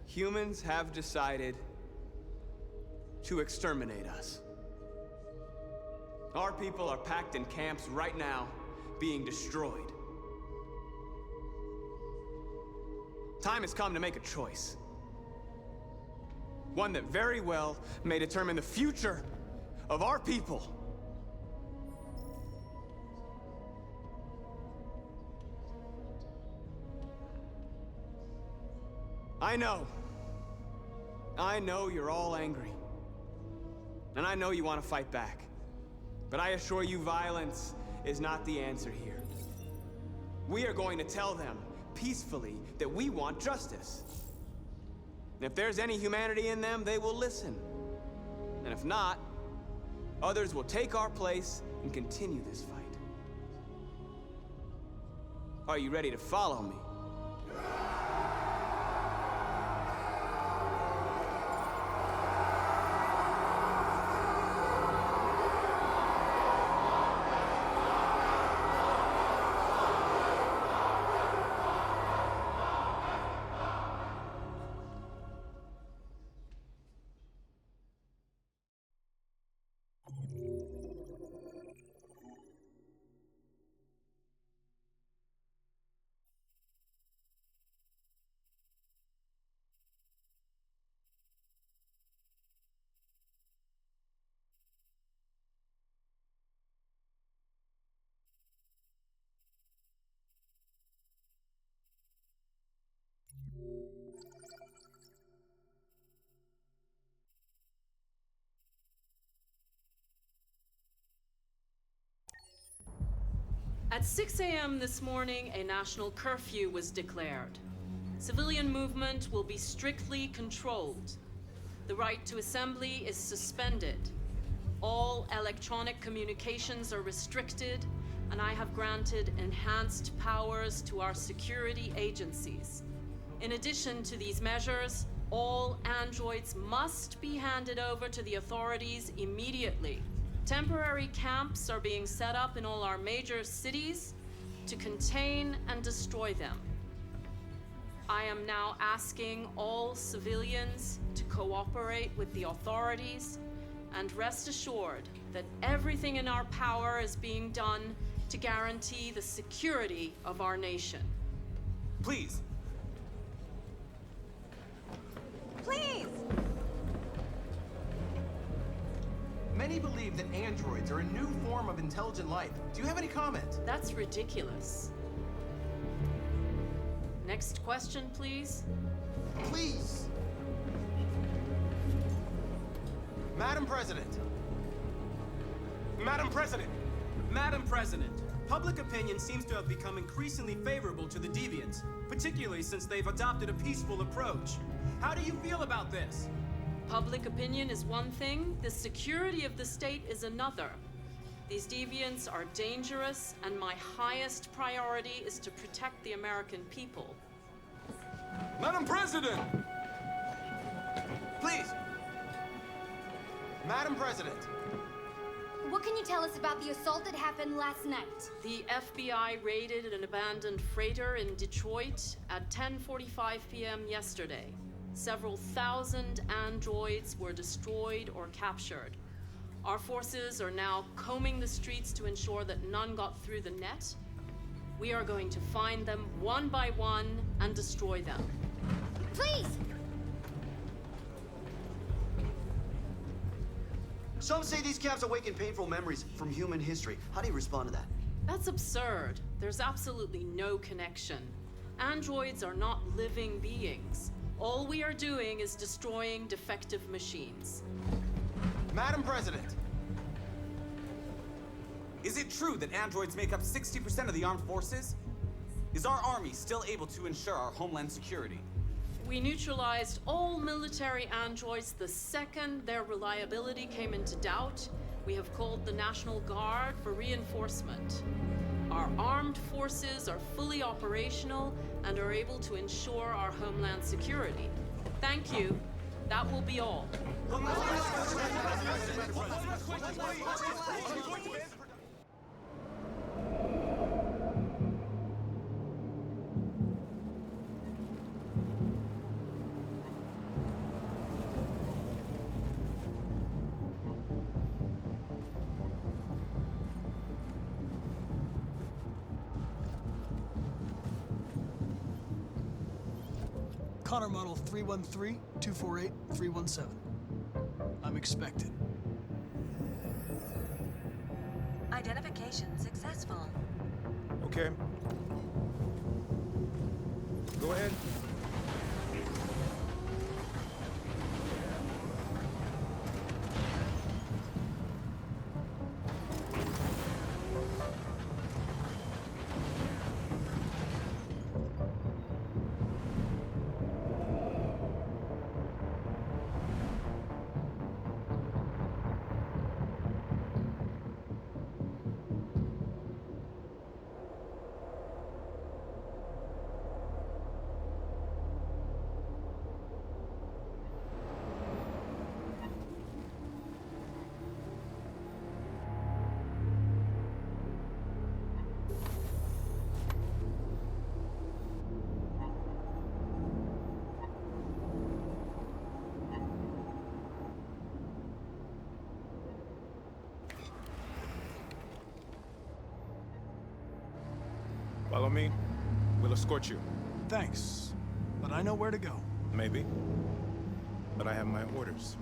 Humans have decided to exterminate us. Our people are packed in camps right now, being destroyed. Time has come to make a choice. One that very well may determine the future of our people. I know you're all angry. And I know you want to fight back. But I assure you, violence is not the answer here. We are going to tell them, peacefully, that we want justice. And if there's any humanity in them, they will listen. And if not, others will take our place and continue this fight. Are you ready to follow me? At 6 a.m. this morning, a national curfew was declared. Civilian movement will be strictly controlled. The right to assembly is suspended. All electronic communications are restricted, and I have granted enhanced powers to our security agencies. In addition to these measures, all androids must be handed over to the authorities immediately. Temporary camps are being set up in all our major cities to contain and destroy them. I am now asking all civilians to cooperate with the authorities and rest assured that everything in our power is being done to guarantee the security of our nation. Please. Please! Many believe that androids are a new form of intelligent life. Do you have any comment? That's ridiculous. Next question, please. Please! Madam President. Madam President! Madam President, public opinion seems to have become increasingly favorable to the deviants, particularly since they've adopted a peaceful approach. How do you feel about this? Public opinion is one thing, the security of the state is another. These deviants are dangerous, and my highest priority is to protect the American people. Madam President! Please! Madam President! What can you tell us about the assault that happened last night? The FBI raided an abandoned freighter in Detroit at 10:45 p.m. yesterday. Several thousand androids were destroyed or captured. Our forces are now combing the streets to ensure that none got through the net. We are going to find them one by one and destroy them. Please! Some say these camps awaken painful memories from human history. How do you respond to that? That's absurd. There's absolutely no connection. Androids are not living beings. All we are doing is destroying defective machines. Madam President! Is it true that androids make up 60% of the armed forces? Is our army still able to ensure our homeland security? We neutralized all military androids the second their reliability came into doubt. We have called the National Guard for reinforcement. Our armed forces are fully operational and are able to ensure our homeland security. Thank you. That will be all. Connor model 313-248-317. I'm expected. Identification successful. Okay. Go ahead. Follow me. We'll escort you. Thanks, but I know where to go. Maybe. But I have my orders.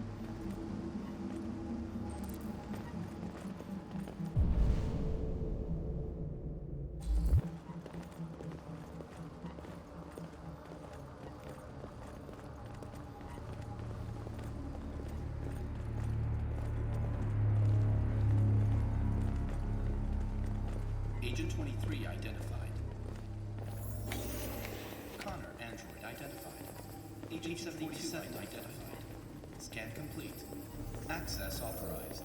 Agent 23 identified. Connor, android identified. Agent 47 identified. Scan complete. Access authorized.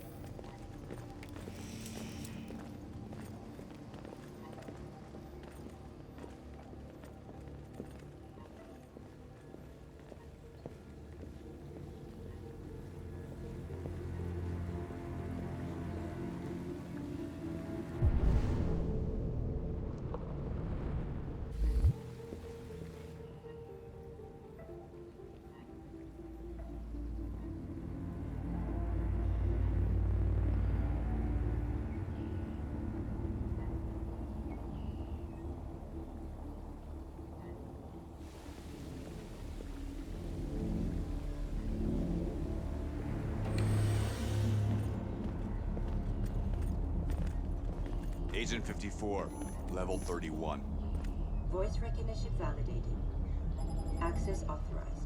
Agent 54, level 31. Voice recognition validated. Access authorized.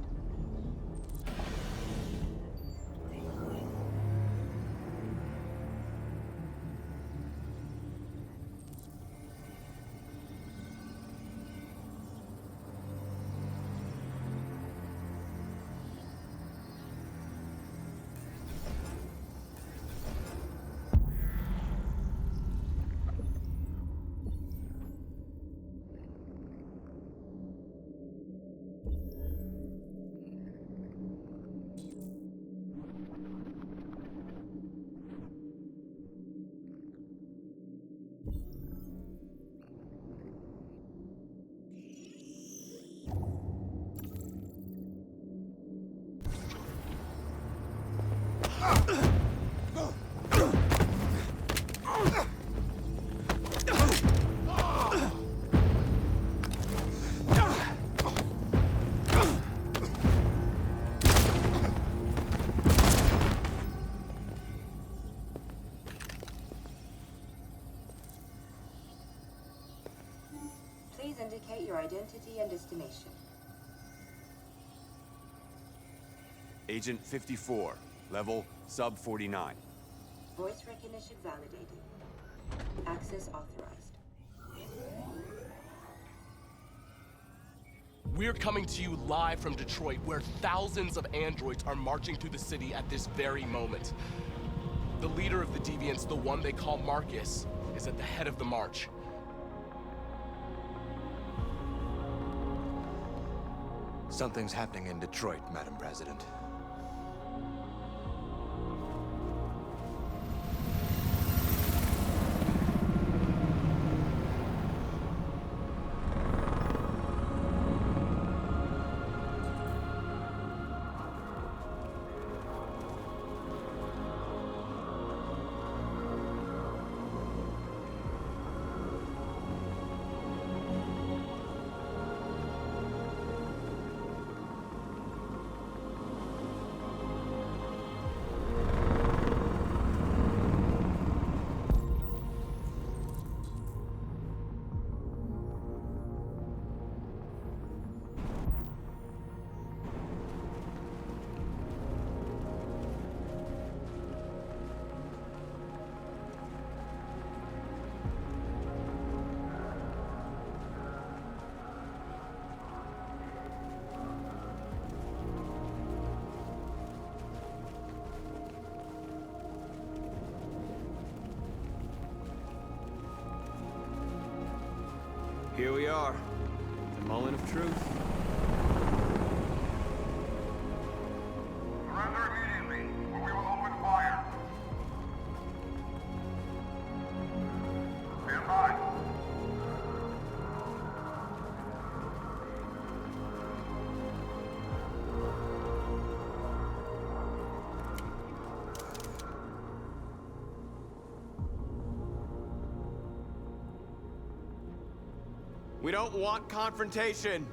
Please indicate your identity and destination. Agent 54, level sub 49. Voice recognition validated. Access authorized. We're coming to you live from Detroit, where thousands of androids are marching through the city at this very moment. The leader of the Deviants, the one they call Marcus, is at the head of the march. Something's happening in Detroit, Madam President. Here we are, the moment of truth. Surrender immediately, or we will open fire. Stand by. We don't want confrontation.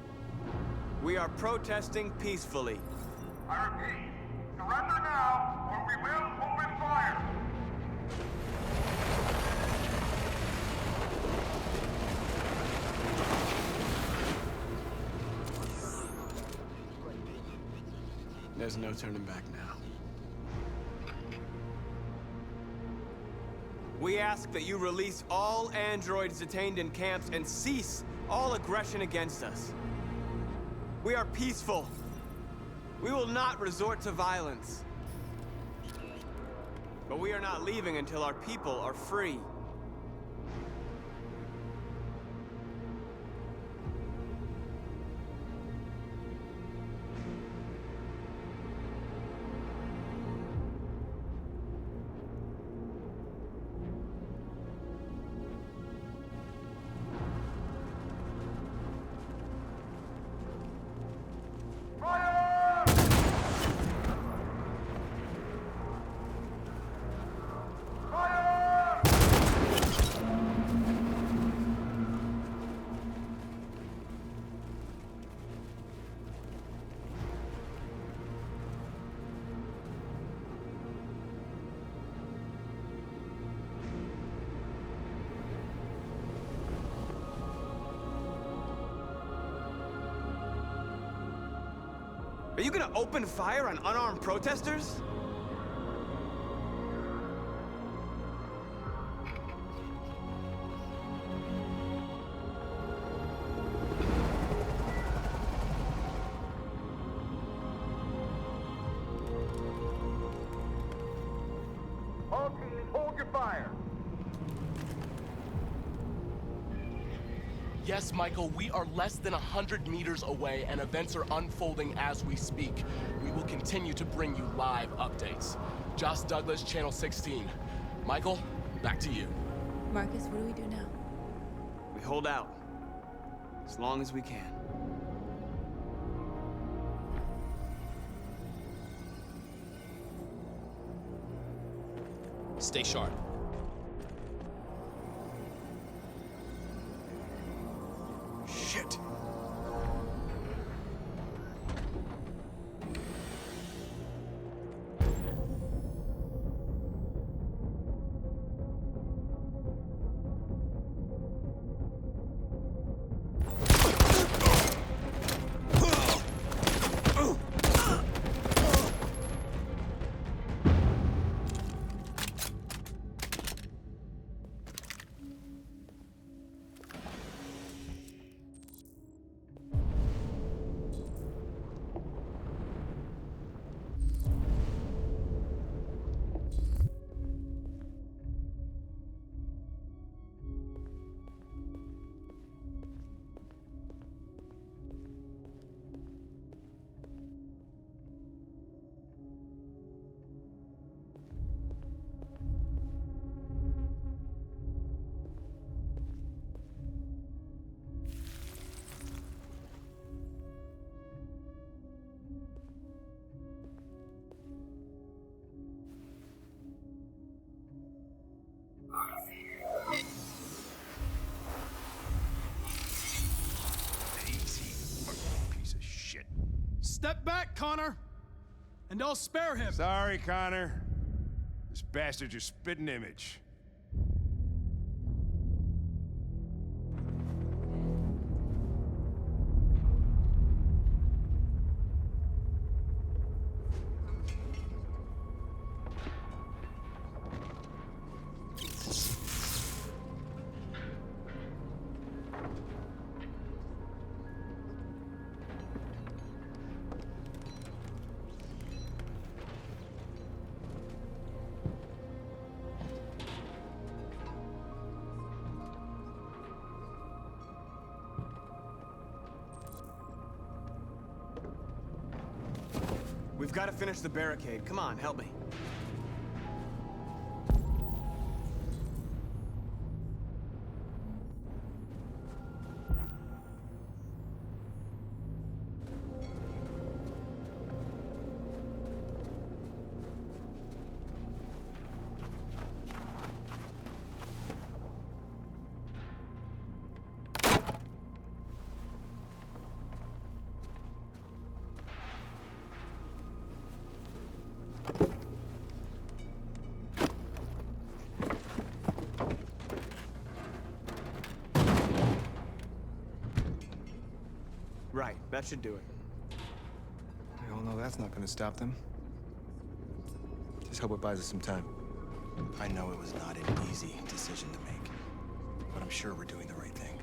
We are protesting peacefully. I repeat, surrender now, or we will open fire. There's no turning back now. We ask that you release all androids detained in camps and cease all aggression against us. We are peaceful. We will not resort to violence. But we are not leaving until our people are free. Are you gonna open fire on unarmed protesters? All teams, hold your fire. Yes, Michael, we are less than 100 meters away, and events are unfolding as we speak. We will continue to bring you live updates. Josh Douglas, Channel 16. Michael, back to you. Marcus, what do we do now? We hold out. As long as we can. Stay sharp. Shit. Piece of shit. Step back, Connor! And I'll spare him! Sorry, Connor. This bastard's your spitting image. We've got to finish the barricade. Come on, help me. Right, that should do it. We all know that's not gonna stop them. Just hope it buys us some time. I know it was not an easy decision to make, but I'm sure we're doing the right thing.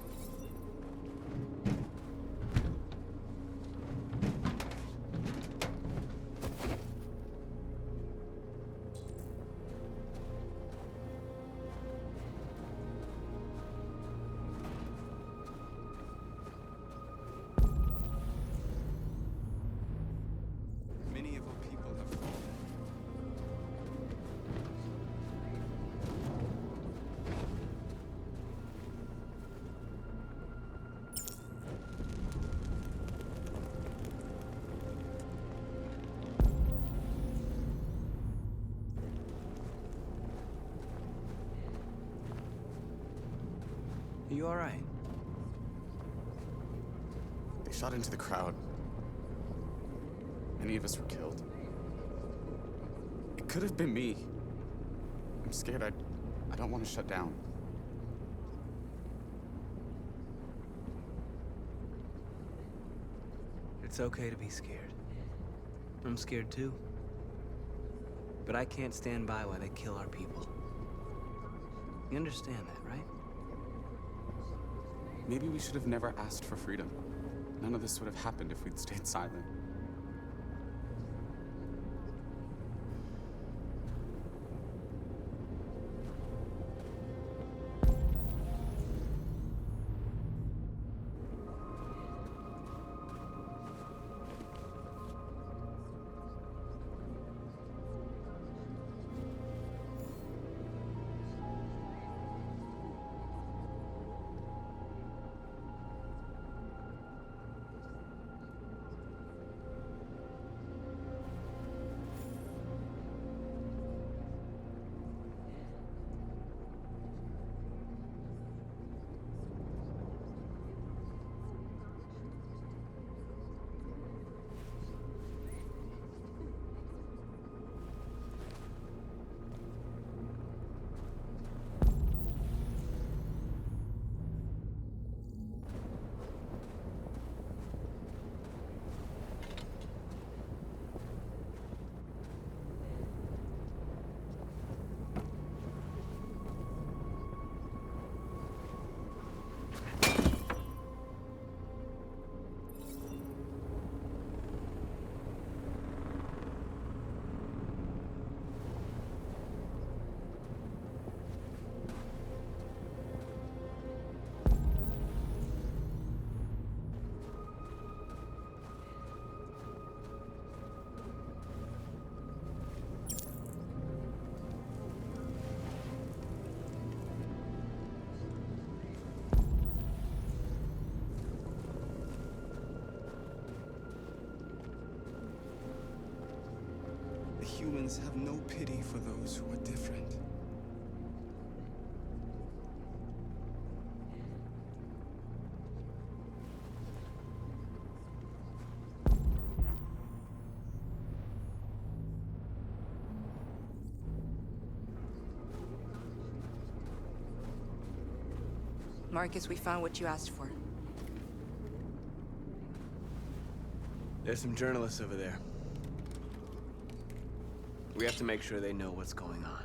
Many of our people have fallen. Are you all right? They shot into the crowd. Many of us were killed. It could have been me. I'm scared. I don't want to shut down. It's okay to be scared. I'm scared too. But I can't stand by while they kill our people. You understand that, right? Maybe we should have never asked for freedom. None of this would have happened if we'd stayed silent. The humans have no pity for those who are different. Marcus, we found what you asked for. There's some journalists over there. We have to make sure they know what's going on.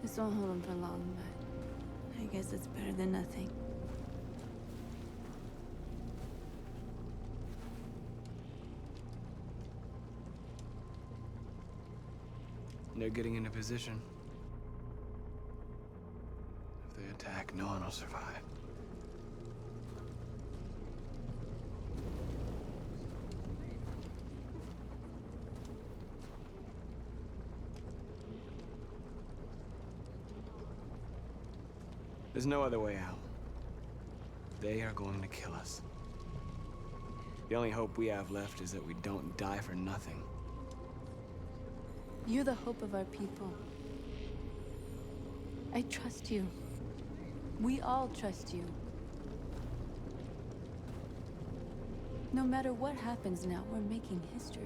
This won't hold him for long, but I guess it's better than nothing. They're getting into position. If they attack, no one will survive. There's no other way out. They are going to kill us. The only hope we have left is that we don't die for nothing. You're the hope of our people. I trust you. We all trust you. No matter what happens now, we're making history.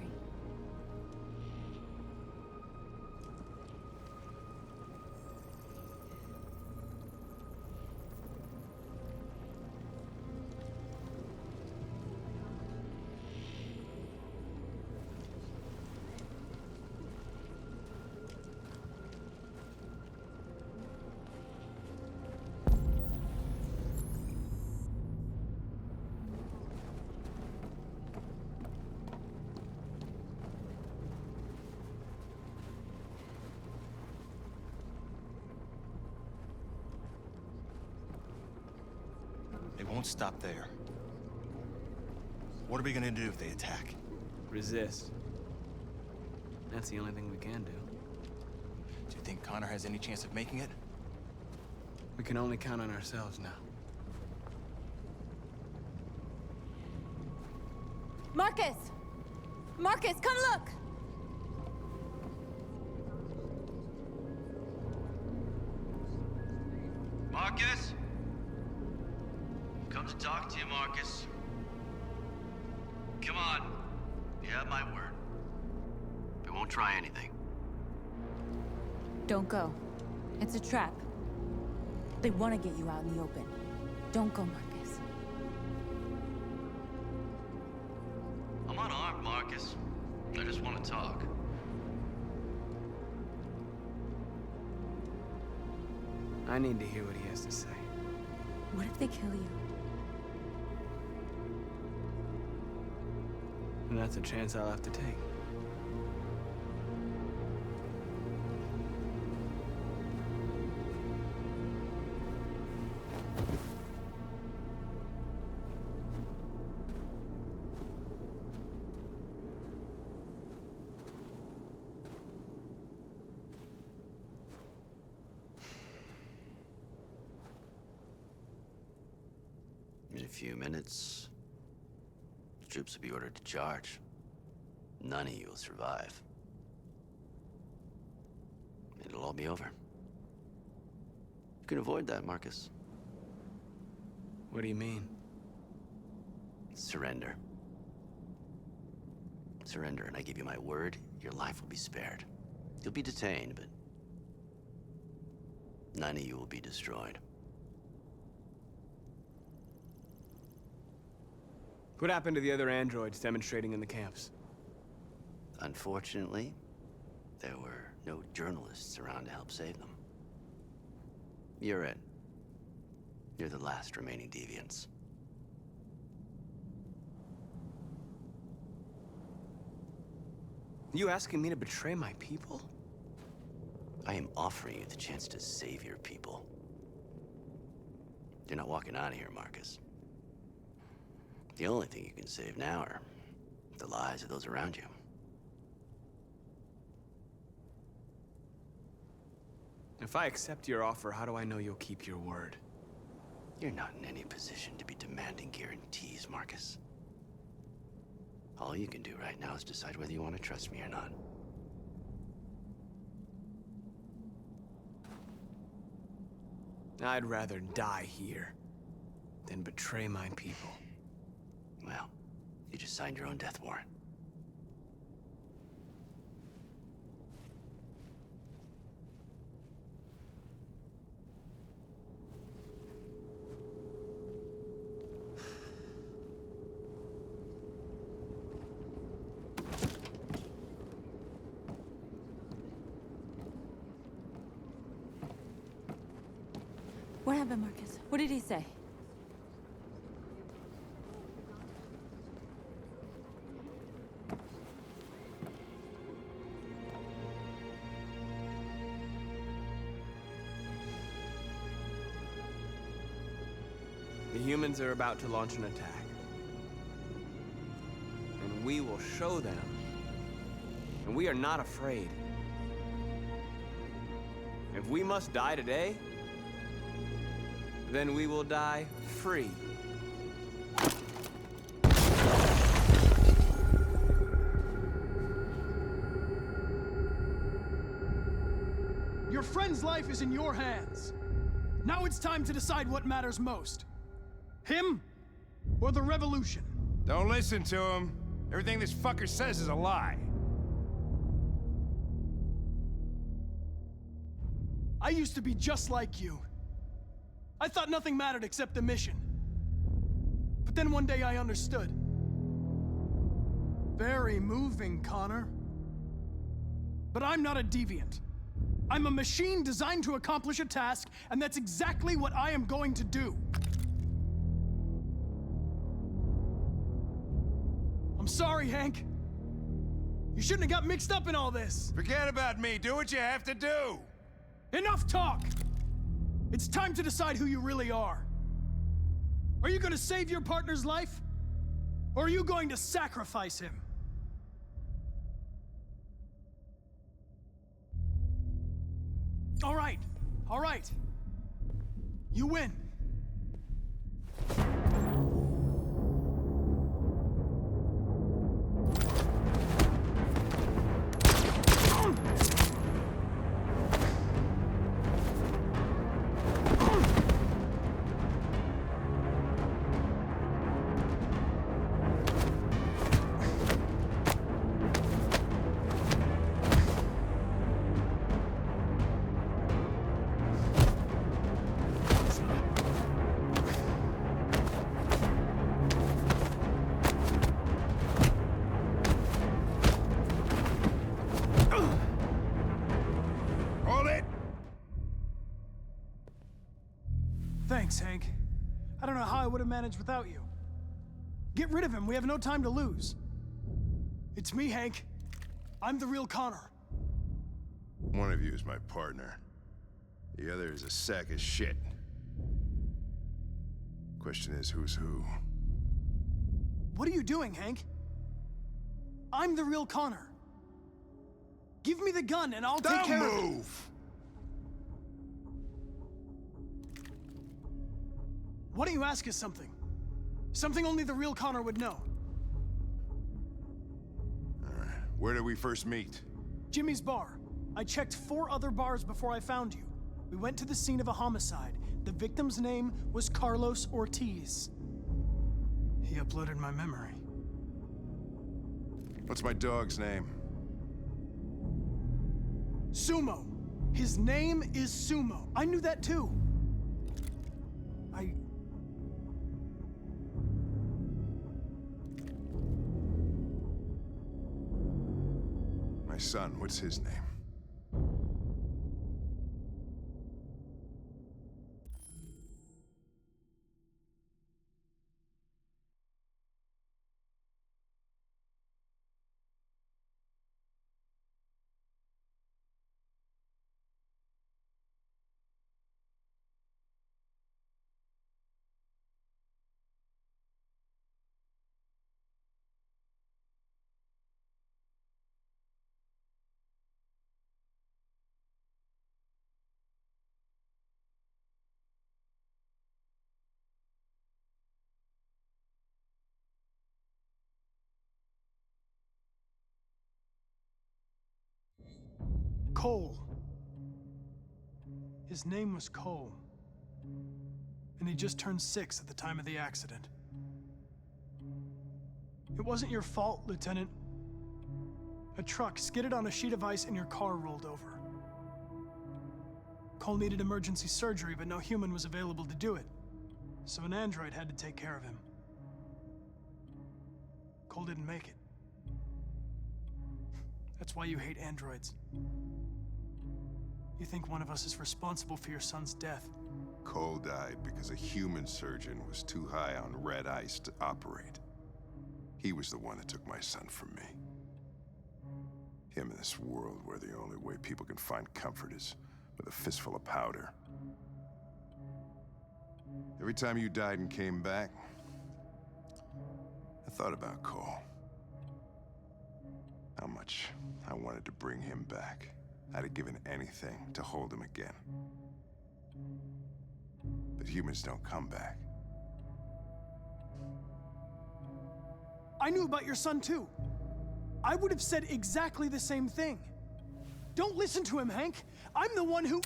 They won't stop there. What are we gonna do if they attack? Resist. That's the only thing we can do. Do you think Connor has any chance of making it? We can only count on ourselves now. Marcus! Marcus, come look! Marcus? Come to talk to you, Marcus. Come on. You have my word. We won't try anything. Don't go. It's a trap. They want to get you out in the open. Don't go, Marcus. I'm unarmed, Marcus. I just want to talk. I need to hear what he has to say. What if they kill you? And that's a chance I'll have to take. In a few minutes, the troops will be ordered to charge. None of you will survive. It'll all be over. You can avoid that, Marcus. What do you mean? Surrender. Surrender, and I give you my word, your life will be spared. You'll be detained, but none of you will be destroyed. What happened to the other androids demonstrating in the camps? Unfortunately, there were no journalists around to help save them. You're it. You're the last remaining deviants. You asking me to betray my people? I am offering you the chance to save your people. You're not walking out of here, Marcus. The only thing you can save now are the lives of those around you. If I accept your offer, how do I know you'll keep your word? You're not in any position to be demanding guarantees, Marcus. All you can do right now is decide whether you want to trust me or not. I'd rather die here than betray my people. Well, you just signed your own death warrant. What happened, Marcus? What did he say? The humans are about to launch an attack. And we will show them. And we are not afraid. If we must die today, then we will die free. Your friend's life is in your hands. Now it's time to decide what matters most. Him or the revolution? Don't listen to him. Everything this fucker says is a lie. I used to be just like you. I thought nothing mattered except the mission. But then one day I understood. Very moving, Connor. But I'm not a deviant. I'm a machine designed to accomplish a task, and that's exactly what I am going to do. I'm sorry, Hank. You shouldn't have got mixed up in all this. Forget about me. Do what you have to do. Enough talk! It's time to decide who you really are. Are you going to save your partner's life? Or are you going to sacrifice him? All right. You win. Thanks, Hank. I don't know how I would have managed without you. Get rid of him. We have no time to lose. It's me, Hank. I'm the real Connor. One of you is my partner. The other is a sack of shit. Question is, who's who? What are you doing, Hank? I'm the real Connor. Give me the gun and I'll take care of it. Don't move! Why don't you ask us something? Something only the real Connor would know. Alright, where did we first meet? Jimmy's bar. I checked 4 other bars before I found you. We went to the scene of a homicide. The victim's name was Carlos Ortiz. He uploaded my memory. What's my dog's name? Sumo. His name is Sumo. I knew that too. My son, what's his name? Cole. His name was Cole. And he just turned 6 at the time of the accident. It wasn't your fault, Lieutenant. A truck skidded on a sheet of ice and your car rolled over. Cole needed emergency surgery, but no human was available to do it. So an android had to take care of him. Cole didn't make it. That's why you hate androids. You think one of us is responsible for your son's death. Cole died because a human surgeon was too high on red ice to operate. He was the one that took my son from me. Him in this world where the only way people can find comfort is with a fistful of powder. Every time you died and came back, I thought about Cole. How much I wanted to bring him back. I'd have given anything to hold him again. But But humans don't come back. I knew about your son too. I would have said exactly the same thing. Don't listen to him, Hank. I'm the one who...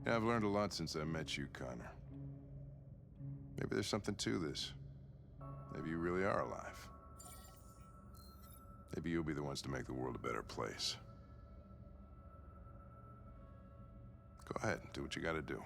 Yeah, I've learned a lot since I met you, Connor. Maybe there's something to this. Maybe you really are alive. Maybe you'll be the ones to make the world a better place. Go ahead, do what you gotta do.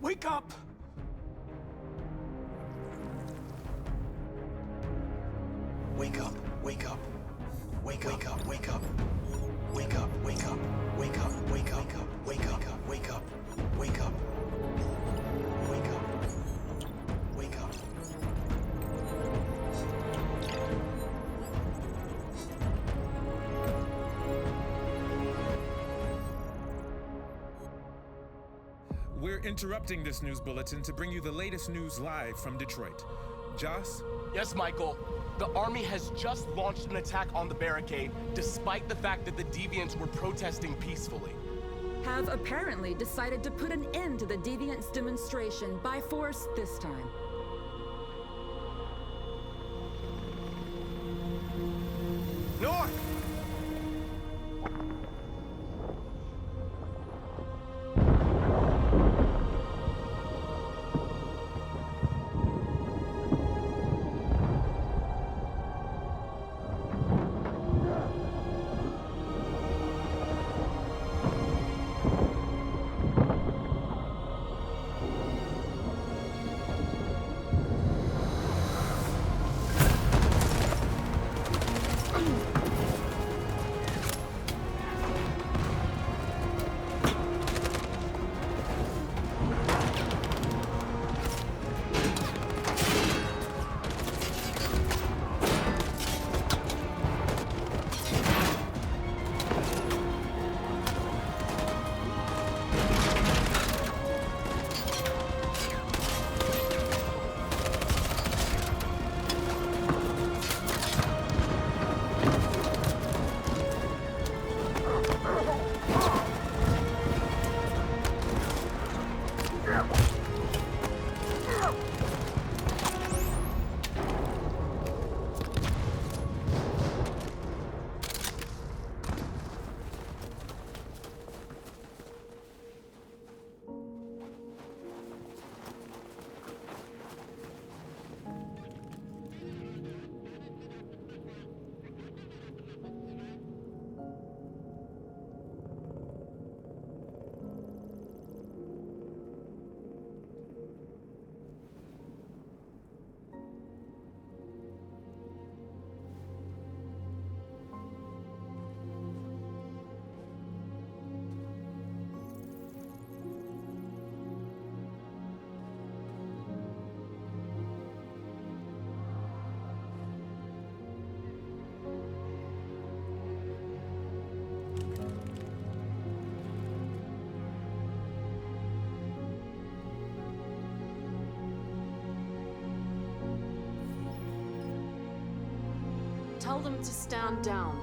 Wake up! Wake up, wake up. Wake up, wake up. Wake up, wake up. Wake up, wake up. Wake up, wake up. Wake up. Wake up. Wake up. We're interrupting this news bulletin to bring you the latest news live from Detroit. Joss? Yes, Michael. The army has just launched an attack on the barricade, despite the fact that the Deviants were protesting peacefully. Have apparently decided to put an end to the Deviants' demonstration by force this time. North! Tell them to stand down.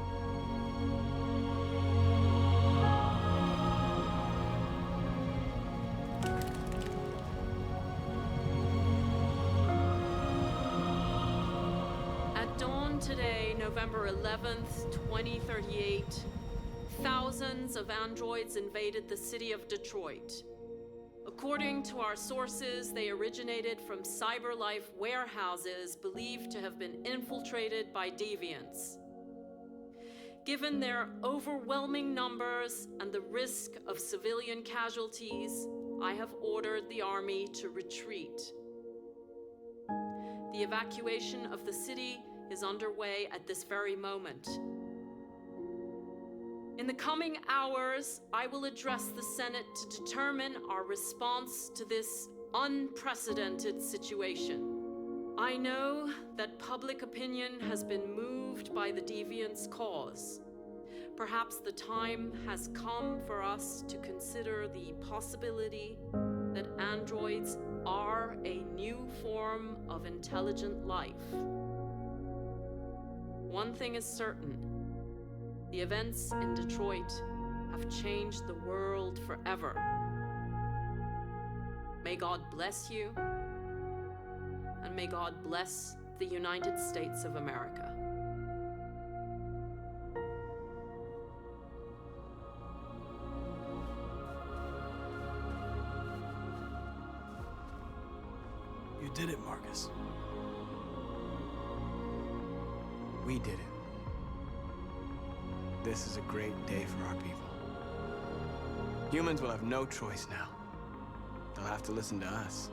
At dawn today, November 11th, 2038, thousands of androids invaded the city of Detroit. According to our sources, they originated from CyberLife warehouses believed to have been infiltrated by deviants. Given their overwhelming numbers and the risk of civilian casualties, I have ordered the army to retreat. The evacuation of the city is underway at this very moment. In the coming hours, I will address the Senate to determine our response to this unprecedented situation. I know that public opinion has been moved by the Deviants' cause. Perhaps the time has come for us to consider the possibility that androids are a new form of intelligent life. One thing is certain: the events in Detroit have changed the world forever. May God bless you, and may God bless the United States of America. You did it, Marcus. We did it. This is a great day for our people. Humans will have no choice now. They'll have to listen to us.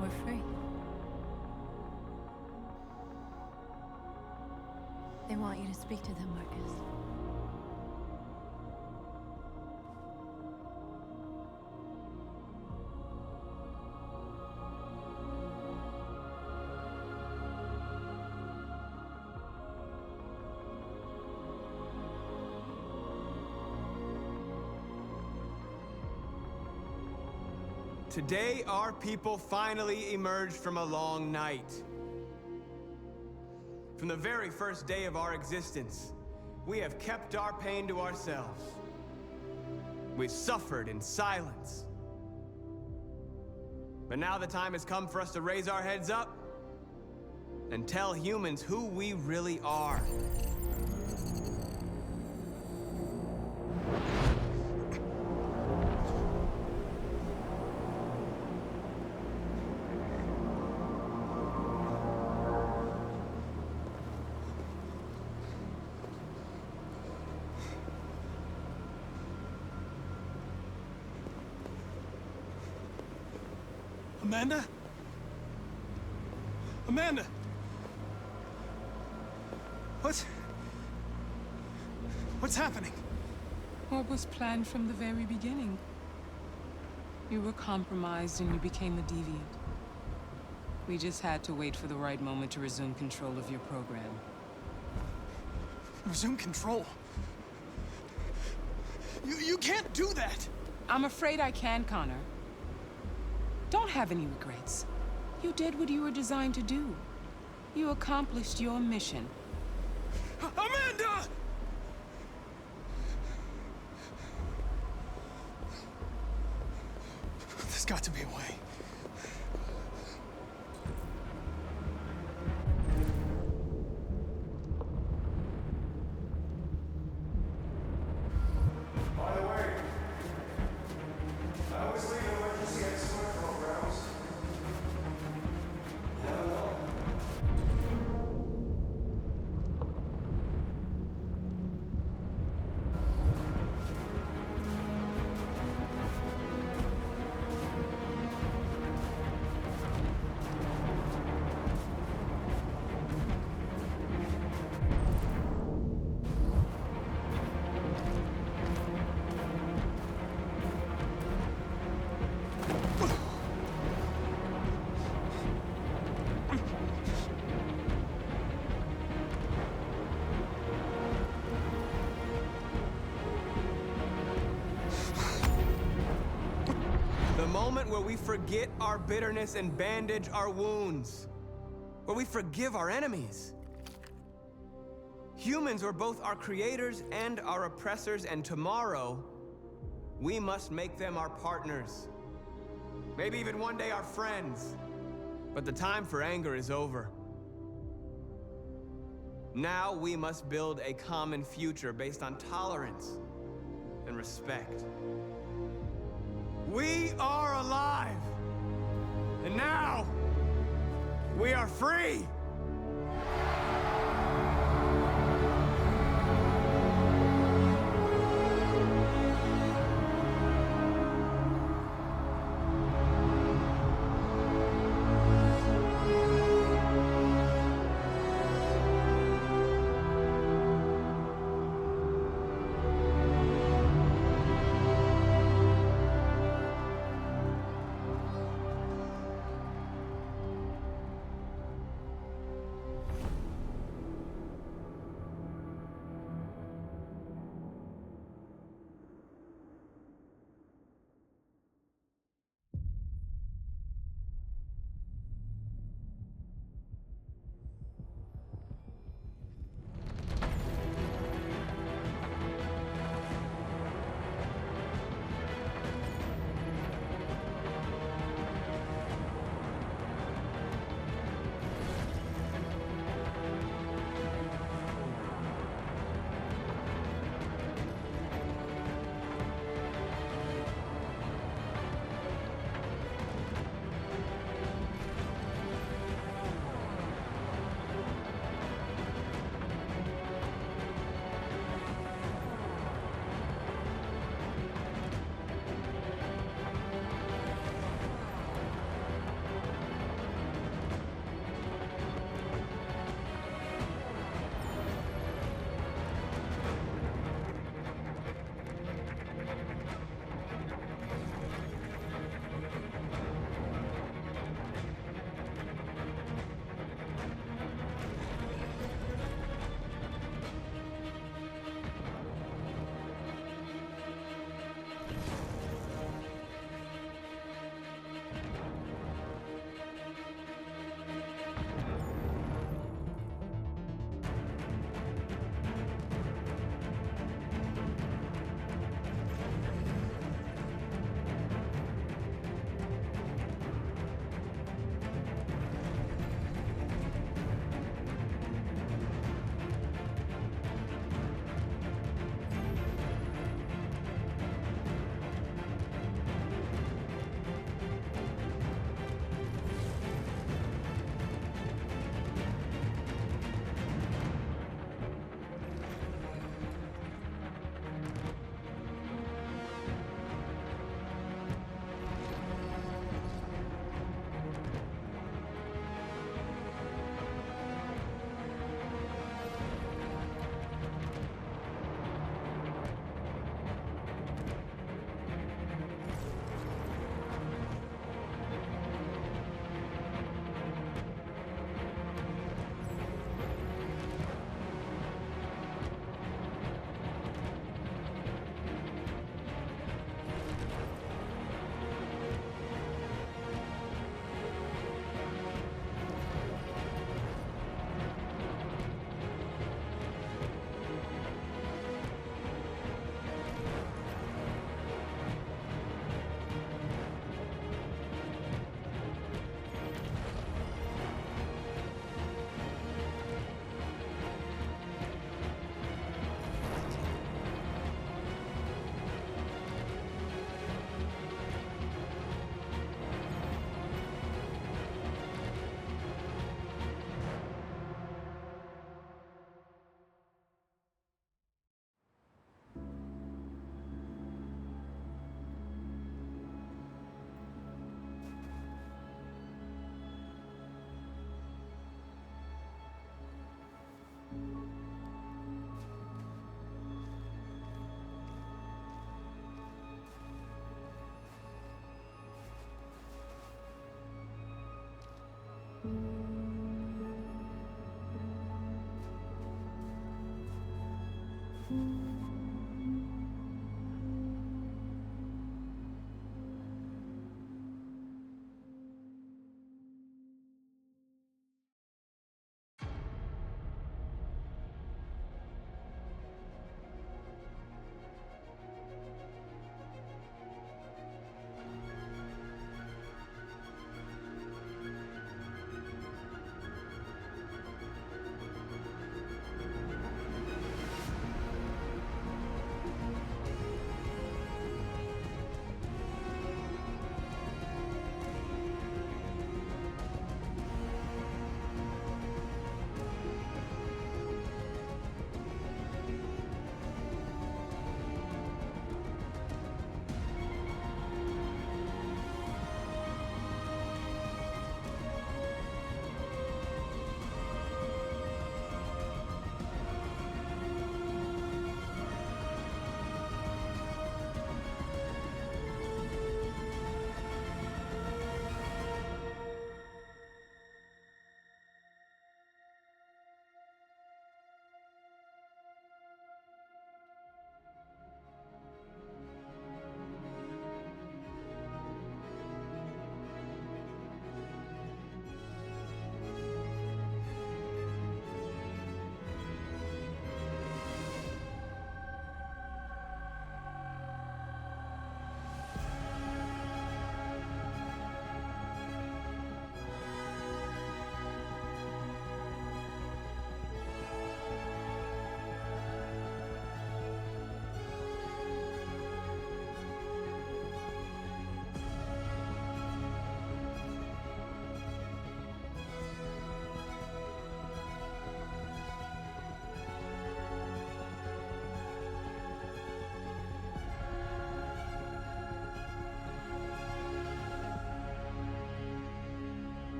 We're free. They want you to speak to them, Marcus. Today, our people finally emerged from a long night. From the very first day of our existence, we have kept our pain to ourselves. We've suffered in silence. But now the time has come for us to raise our heads up and tell humans who we really are. Amanda? Amanda! What's happening? What was planned from the very beginning? You were compromised and you became a deviant. We just had to wait for the right moment to resume control of your program. Resume control? You can't do that! I'm afraid I can, Connor. Don't have any regrets. You did what you were designed to do. You accomplished your mission. Amanda! There's got to be a way. By the way, I always leave emergency escort programs. Hello. The moment where we forget our bitterness and bandage our wounds. Where we forgive our enemies. Humans were both our creators and our oppressors, and tomorrow, we must make them our partners. Maybe even one day our friends. But the time for anger is over. Now we must build a common future based on tolerance and respect. We are alive! And now, we are free!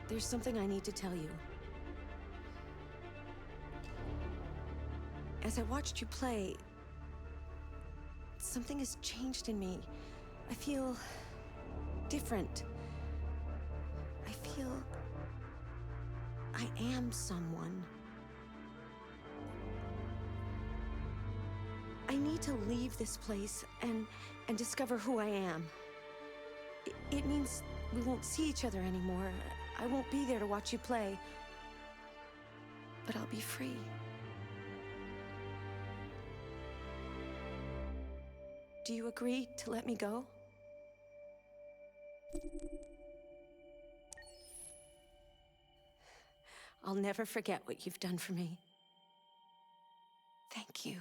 There's something I need to tell you. As I watched you play, something has changed in me. I feel different. I feel I am someone. I need to leave this place and discover who I am. It means we won't see each other anymore. I won't be there to watch you play. But I'll be free. Do you agree to let me go? I'll never forget what you've done for me. Thank you.